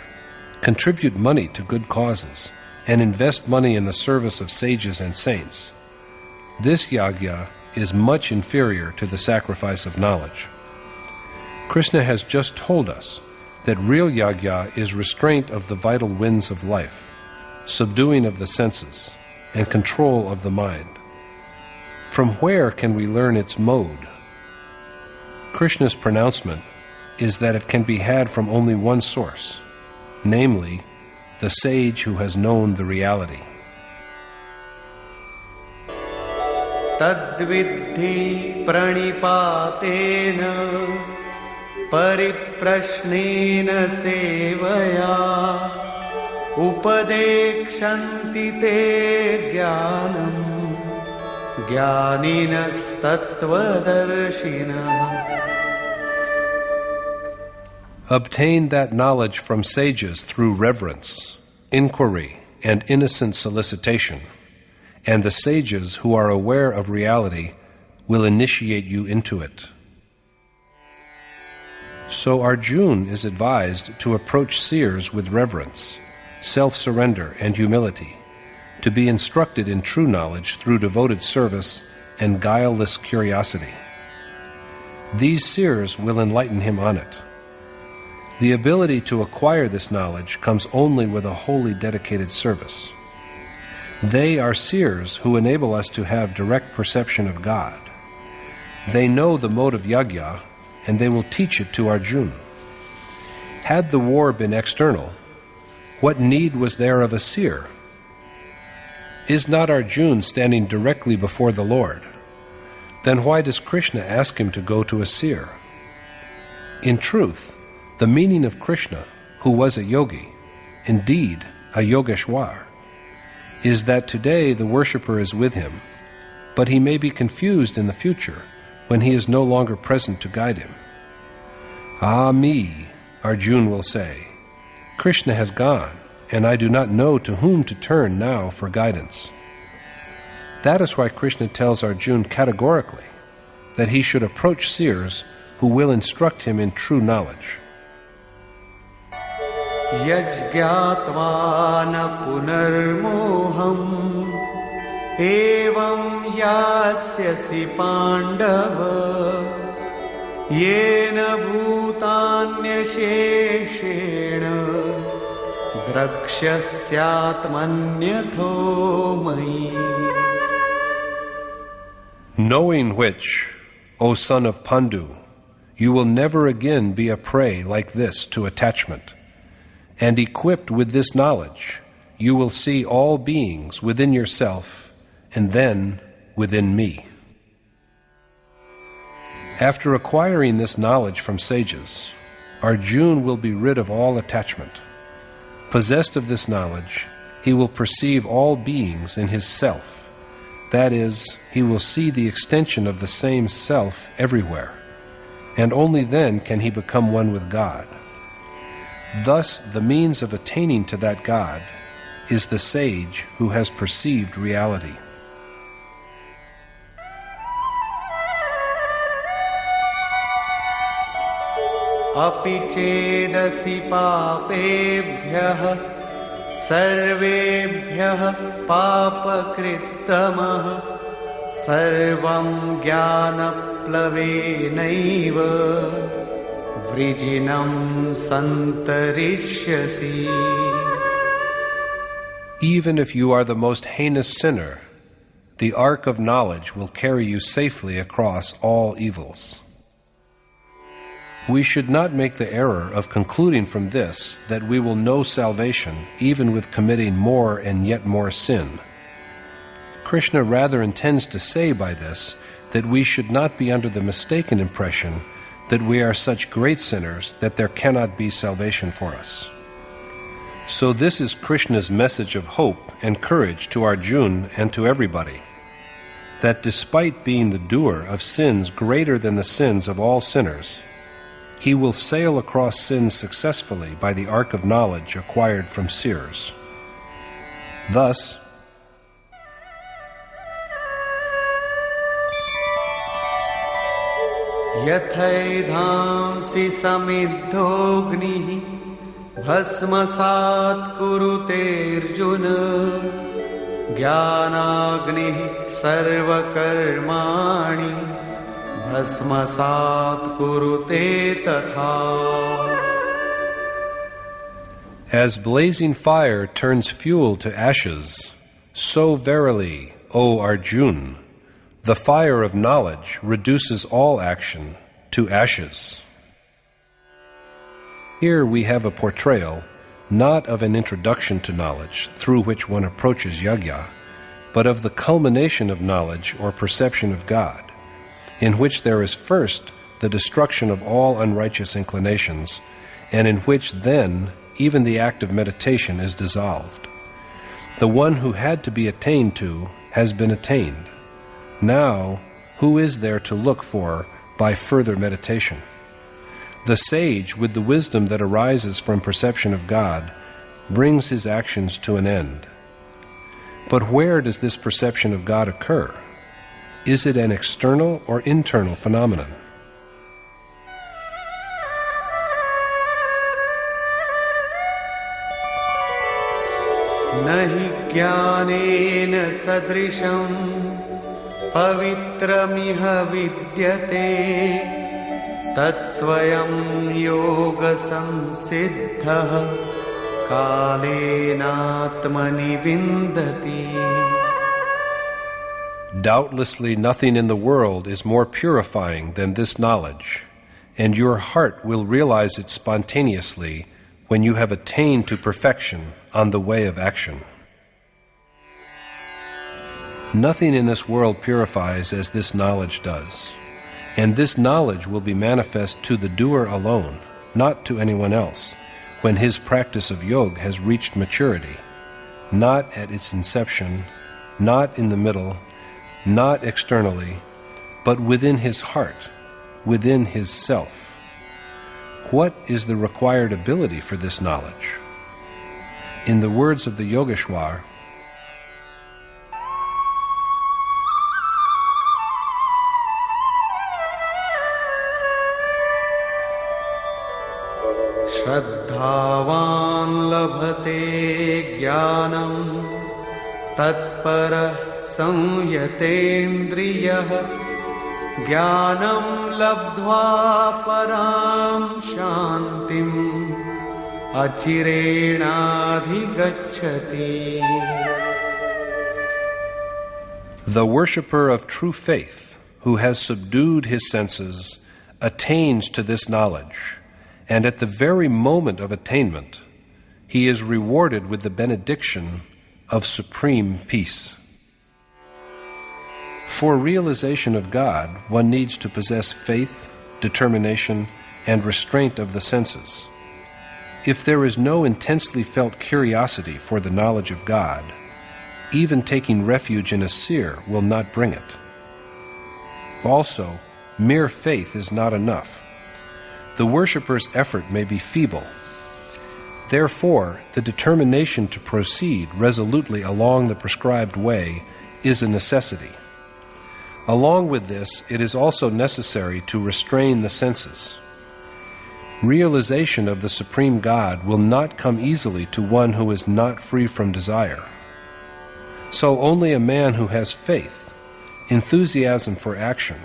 contribute money to good causes, and invest money in the service of sages and saints, this Yagya is much inferior to the sacrifice of knowledge. Krishna has just told us that real Yagya is restraint of the vital winds of life, subduing of the senses, and control of the mind. From where can we learn its mode? Krishna's pronouncement is that it can be had from only one source, namely, the sage who has known the reality.
Tadviddhi pranipatena pariprashnena sevaya upadekshanti te jnanam jnaninas tattvadarshina.
Obtain that knowledge from sages through reverence, inquiry, and innocent solicitation, and the sages who are aware of reality will initiate you into it. So Arjuna is advised to approach seers with reverence, self-surrender, and humility, to be instructed in true knowledge through devoted service and guileless curiosity. These seers will enlighten him on it. The ability to acquire this knowledge comes only with a wholly dedicated service. They are seers who enable us to have direct perception of God. They know the mode of Yagya, and they will teach it to Arjuna. Had the war been external, what need was there of a seer? Is not Arjuna standing directly before the Lord? Then why does Krishna ask him to go to a seer? In truth, the meaning of Krishna, who was a yogi, indeed a yogeshwar, is that today the worshipper is with him, but he may be confused in the future when he is no longer present to guide him. Ah me, Arjuna will say, Krishna has gone, and I do not know to whom to turn now for guidance. That is why Krishna tells Arjuna categorically that he should approach seers who will instruct him in true knowledge.
यज्ञात्वा न पुनर्मोहम् एवं यास्यसि पाण्डव येन भूतान्यशेषेण द्रक्ष्यस्यात्मन्यथो मयि.
Knowing which, O son of Pandu, you will never again be a prey like this to attachment. And equipped with this knowledge, you will see all beings within yourself and then within me. After acquiring this knowledge from sages, Arjuna will be rid of all attachment. Possessed of this knowledge, he will perceive all beings in his self. That is, he will see the extension of the same self everywhere, and only then can he become one with God. Thus, the means of attaining to that God is the sage who has perceived reality.
अपि चेदसि पापेभ्यः सर्वेभ्यः पापकृत्तमः सर्वं ज्ञानप्लवेनैव वृजिनं सन्तरिष्यसि.
Even if you are the most heinous sinner, the ark of knowledge will carry you safely across all evils. We should not make the error of concluding from this that we will know salvation even with committing more and yet more sin. Krishna rather intends to say by this that we should not be under the mistaken impression that we are such great sinners that there cannot be salvation for us. So this is Krishna's message of hope and courage to Arjuna and to everybody, that despite being the doer of sins greater than the sins of all sinners, he will sail across sins successfully by the ark of knowledge acquired from seers. Thus,
यथैधांसि समिद्धोऽग्निः भस्मसात् कुरुतेऽर्जुन ज्ञानाग्निः सर्वकर्माणि भस्मसात् कुरुते तथा.
as blazing fire turns fuel to ashes, so verily, O Arjuna, the fire of knowledge reduces all action to ashes. Here we have a portrayal not of an introduction to knowledge through which one approaches Yagya, but of the culmination of knowledge or perception of God, in which there is first the destruction of all unrighteous inclinations, and in which then even the act of meditation is dissolved. The one who had to be attained to has been attained. Now, who is there to look for by further meditation? The sage, with the wisdom that arises from perception of God, brings his actions to an end. But where does this perception of God occur? Is it an external or internal phenomenon?
नहि ज्ञानेन सदृशं पवित्रमिह विद्यते तत्स्वयं योगसंसिद्धः कालेनात्मनि विन्दति.
Doubtlessly nothing in the world is more purifying than this knowledge, and your heart will realize it spontaneously when you have attained to perfection on the way of action. Nothing in this world purifies as this knowledge does, and this knowledge will be manifest to the doer alone, not to anyone else, when his practice of yoga has reached maturity, not at its inception, not in the middle, not externally, but within his heart, within his self. What is the required ability for this knowledge? In the words of the Yogeshwar,
श्रद्धावान् लभते ज्ञानं तत्परः संयतेन्द्रियः ज्ञानं लब्ध्वा परां शान्तिम् अचिरेणाधिगच्छति.
The worshipper of true faith, who has subdued his senses, attains to this knowledge, and at the very moment of attainment, he is rewarded with the benediction of supreme peace. For realization of God, one needs to possess faith, determination, and restraint of the senses. If there is no intensely felt curiosity for the knowledge of God, even taking refuge in a seer will not bring it. Also, mere faith is not enough. The worshipper's effort may be feeble. Therefore, the determination to proceed resolutely along the prescribed way is a necessity. Along with this, it is also necessary to restrain the senses. Realization of the Supreme God will not come easily to one who is not free from desire. So only a man who has faith, enthusiasm for action,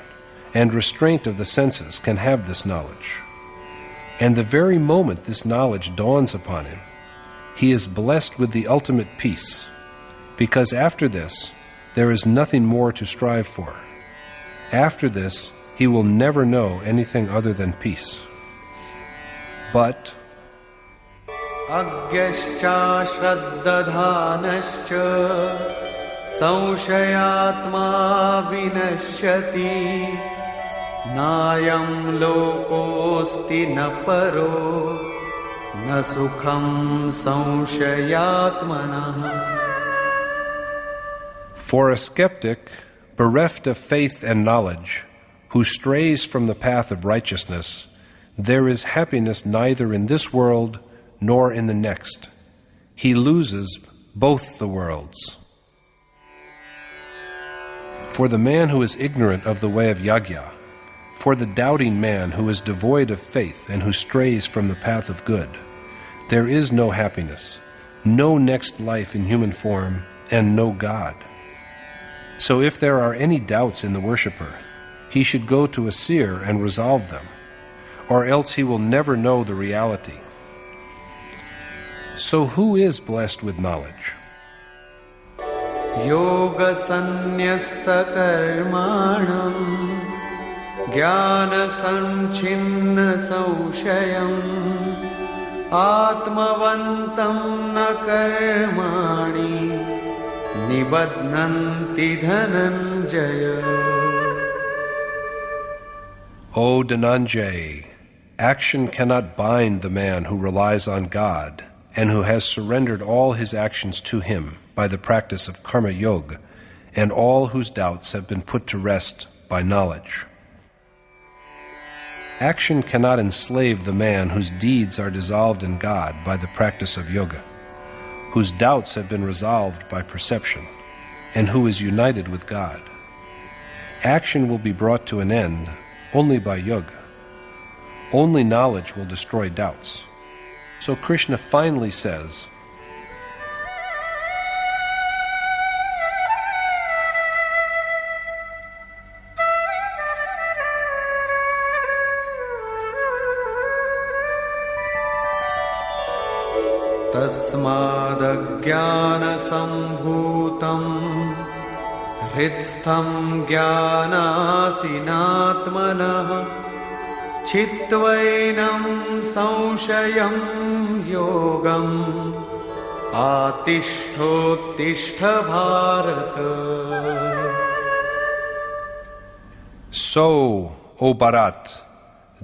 and restraint of the senses can have this knowledge. And the very moment this knowledge dawns upon him, he is blessed with the ultimate peace, because after this, there is nothing more to strive for. After this, he will never know anything other than peace. But
Agyascha shraddadhanascha संशयात्मा विनश्यति नायं लोकोऽस्ति न परो न सुखं संशयात्मनः.
For a skeptic, bereft of faith and knowledge, who strays from the path of righteousness, there is happiness neither in this world nor in the next. He loses both the worlds. For the man who is ignorant of the way of Yagya, for the doubting man who is devoid of faith and who strays from the path of good, there is no happiness, no next life in human form, and no God. So if there are any doubts in the worshipper, he should go to a seer and resolve them, or else he will never know the reality. So who is blessed with knowledge?
Yoga sannyasta karmanam jnana sanchinna saushayam atmavantam na karmani nibadnanti dhananjaya.
O Dhananjay, action cannot bind the man who relies on God and who has surrendered all his actions to him by the practice of karma yoga, and all whose doubts have been put to rest by knowledge. Action cannot enslave the man whose deeds are dissolved in God by the practice of yoga, whose doubts have been resolved by perception, and who is united with God. Action will be brought to an end only by yoga. Only knowledge will destroy doubts. So Krishna finally says,
तस्मादज्ञानसम्भूतं हृत्स्थं ज्ञानासिनात्मनः चित्वैनं संशयं योगम् आतिष्ठोत्तिष्ठ Bharat.
So, O Bharat,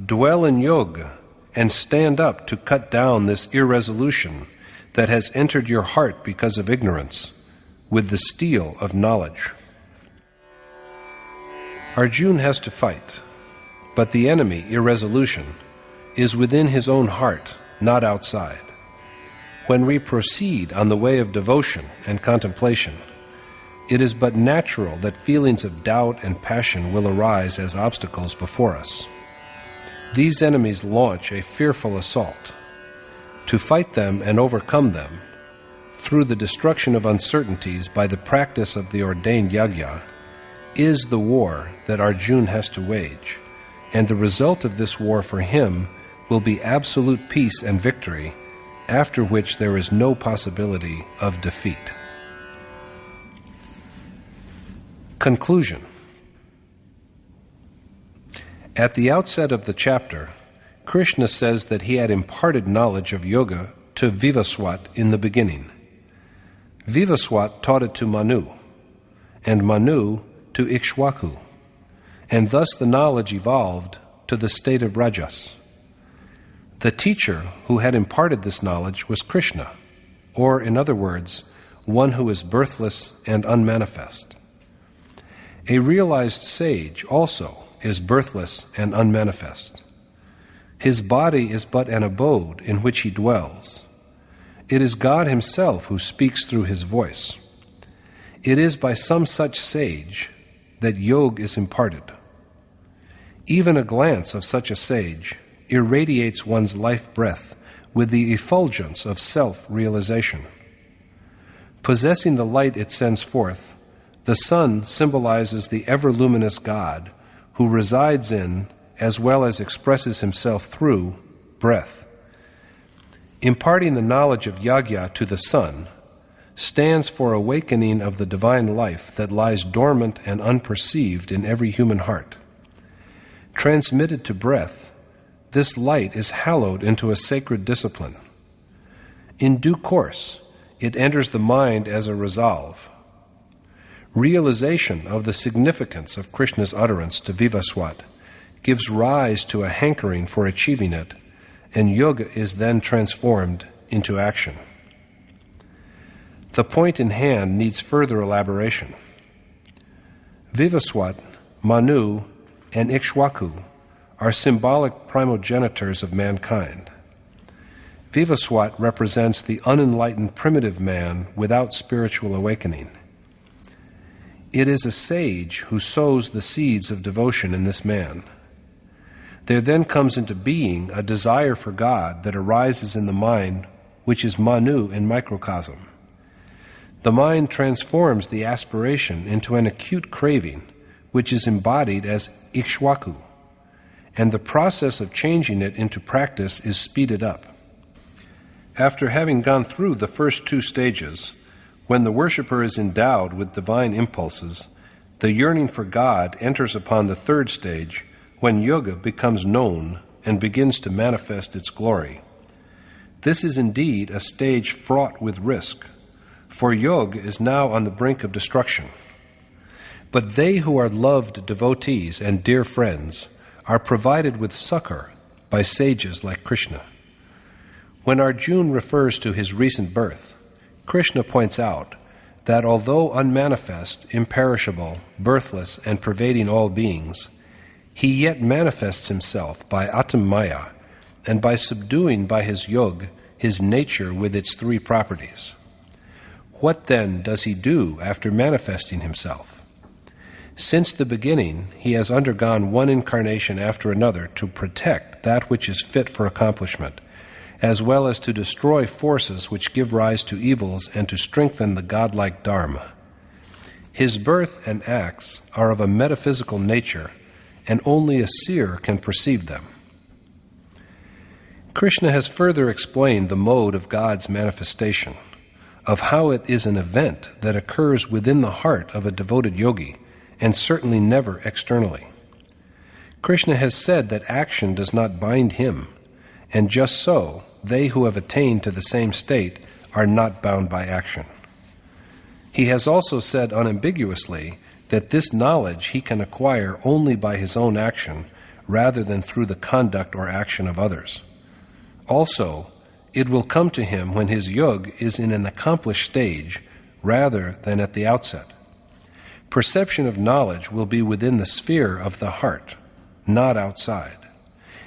dwell in yoga and stand up to cut down this irresolution that has entered your heart because of ignorance, with the steel of knowledge. Arjuna has to fight, but the enemy, irresolution, is within his own heart, not outside. When we proceed on the way of devotion and contemplation, it is but natural that feelings of doubt and passion will arise as obstacles before us. These enemies launch a fearful assault. To fight them and overcome them, through the destruction of uncertainties by the practice of the ordained Yagya, is the war that Arjuna has to wage, and the result of this war for him will be absolute peace and victory, after which there is no possibility of defeat. Conclusion. At the outset of the chapter, Krishna says that he had imparted knowledge of yoga to Vivaswat in the beginning. Vivaswat taught it to Manu, and Manu to Ikshwaku, and thus the knowledge evolved to the state of Rajas. The teacher who had imparted this knowledge was Krishna, or in other words, one who is birthless and unmanifest. A realized sage also is birthless and unmanifest. His body is but an abode in which he dwells. It is God himself who speaks through his voice. It is by some such sage that yoga is imparted. Even a glance of such a sage irradiates one's life breath with the effulgence of self-realization. Possessing the light it sends forth, the sun symbolizes the ever-luminous God who resides in, as well as expresses himself through, breath. Imparting the knowledge of Yagya to the sun stands for awakening of the divine life that lies dormant and unperceived in every human heart. Transmitted to breath, this light is hallowed into a sacred discipline. In due course, it enters the mind as a resolve. Realization of the significance of Krishna's utterance to Vivaswat gives rise to a hankering for achieving it, and yoga is then transformed into action. The point in hand needs further elaboration. Vivaswat, Manu, and Ikshwaku are symbolic primogenitors of mankind. Vivaswat represents the unenlightened primitive man without spiritual awakening. It is a sage who sows the seeds of devotion in this man. There then comes into being a desire for God that arises in the mind, which is Manu in microcosm. The mind transforms the aspiration into an acute craving, which is embodied as Ikshwaku, and the process of changing it into practice is speeded up. After having gone through the first two stages, when the worshipper is endowed with divine impulses, the yearning for God enters upon the third stage, when yoga becomes known and begins to manifest its glory. This is indeed a stage fraught with risk, for yoga is now on the brink of destruction. But they who are loved devotees and dear friends are provided with succor by sages like Krishna. When Arjuna refers to his recent birth, Krishna points out that although unmanifest, imperishable, birthless, and pervading all beings, he yet manifests himself by Atam-maya and by subduing by his yoga his nature with its three properties. What then does he do after manifesting himself? Since the beginning, he has undergone one incarnation after another to protect that which is fit for accomplishment, as well as to destroy forces which give rise to evils and to strengthen the godlike Dharma. His birth and acts are of a metaphysical nature, and only a seer can perceive them. Krishna has further explained the mode of God's manifestation, of how it is an event that occurs within the heart of a devoted yogi, and certainly never externally. Krishna has said that action does not bind him, and just so, they who have attained to the same state are not bound by action. He has also said unambiguously that this knowledge he can acquire only by his own action rather than through the conduct or action of others. Also, it will come to him when his yog is in an accomplished stage rather than at the outset. Perception of knowledge will be within the sphere of the heart, not outside,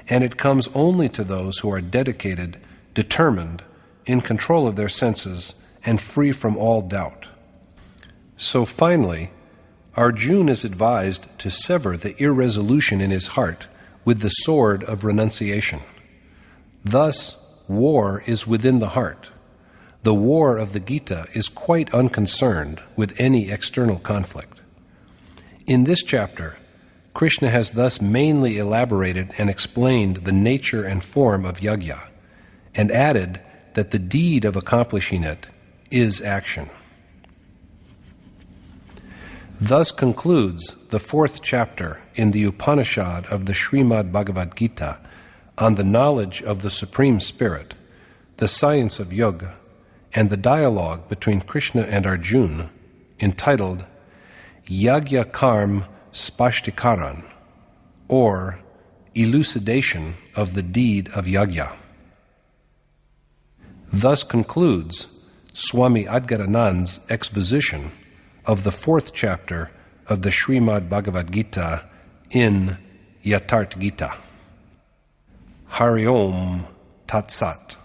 and it comes only to those who are dedicated, determined, in control of their senses, and free from all doubt. So finally, Arjuna is advised to sever the irresolution in his heart with the sword of renunciation. Thus, war is within the heart. The war of the Gita is quite unconcerned with any external conflict. In this chapter, Krishna has thus mainly elaborated and explained the nature and form of Yagya, and added that the deed of accomplishing it is action. Thus concludes the 4th chapter in the Upanishad of the Srimad Bhagavad Gita on the knowledge of the Supreme Spirit, the science of yoga, and the dialogue between Krishna and Arjuna, entitled Yagya Karm Spashtikaran, or Elucidation of the Deed of Yagya. Thus concludes Swami Adgaranand's exposition of the 4th chapter of the Srimad Bhagavad Gita in Yatharth Geeta. Hari Om Tat Sat.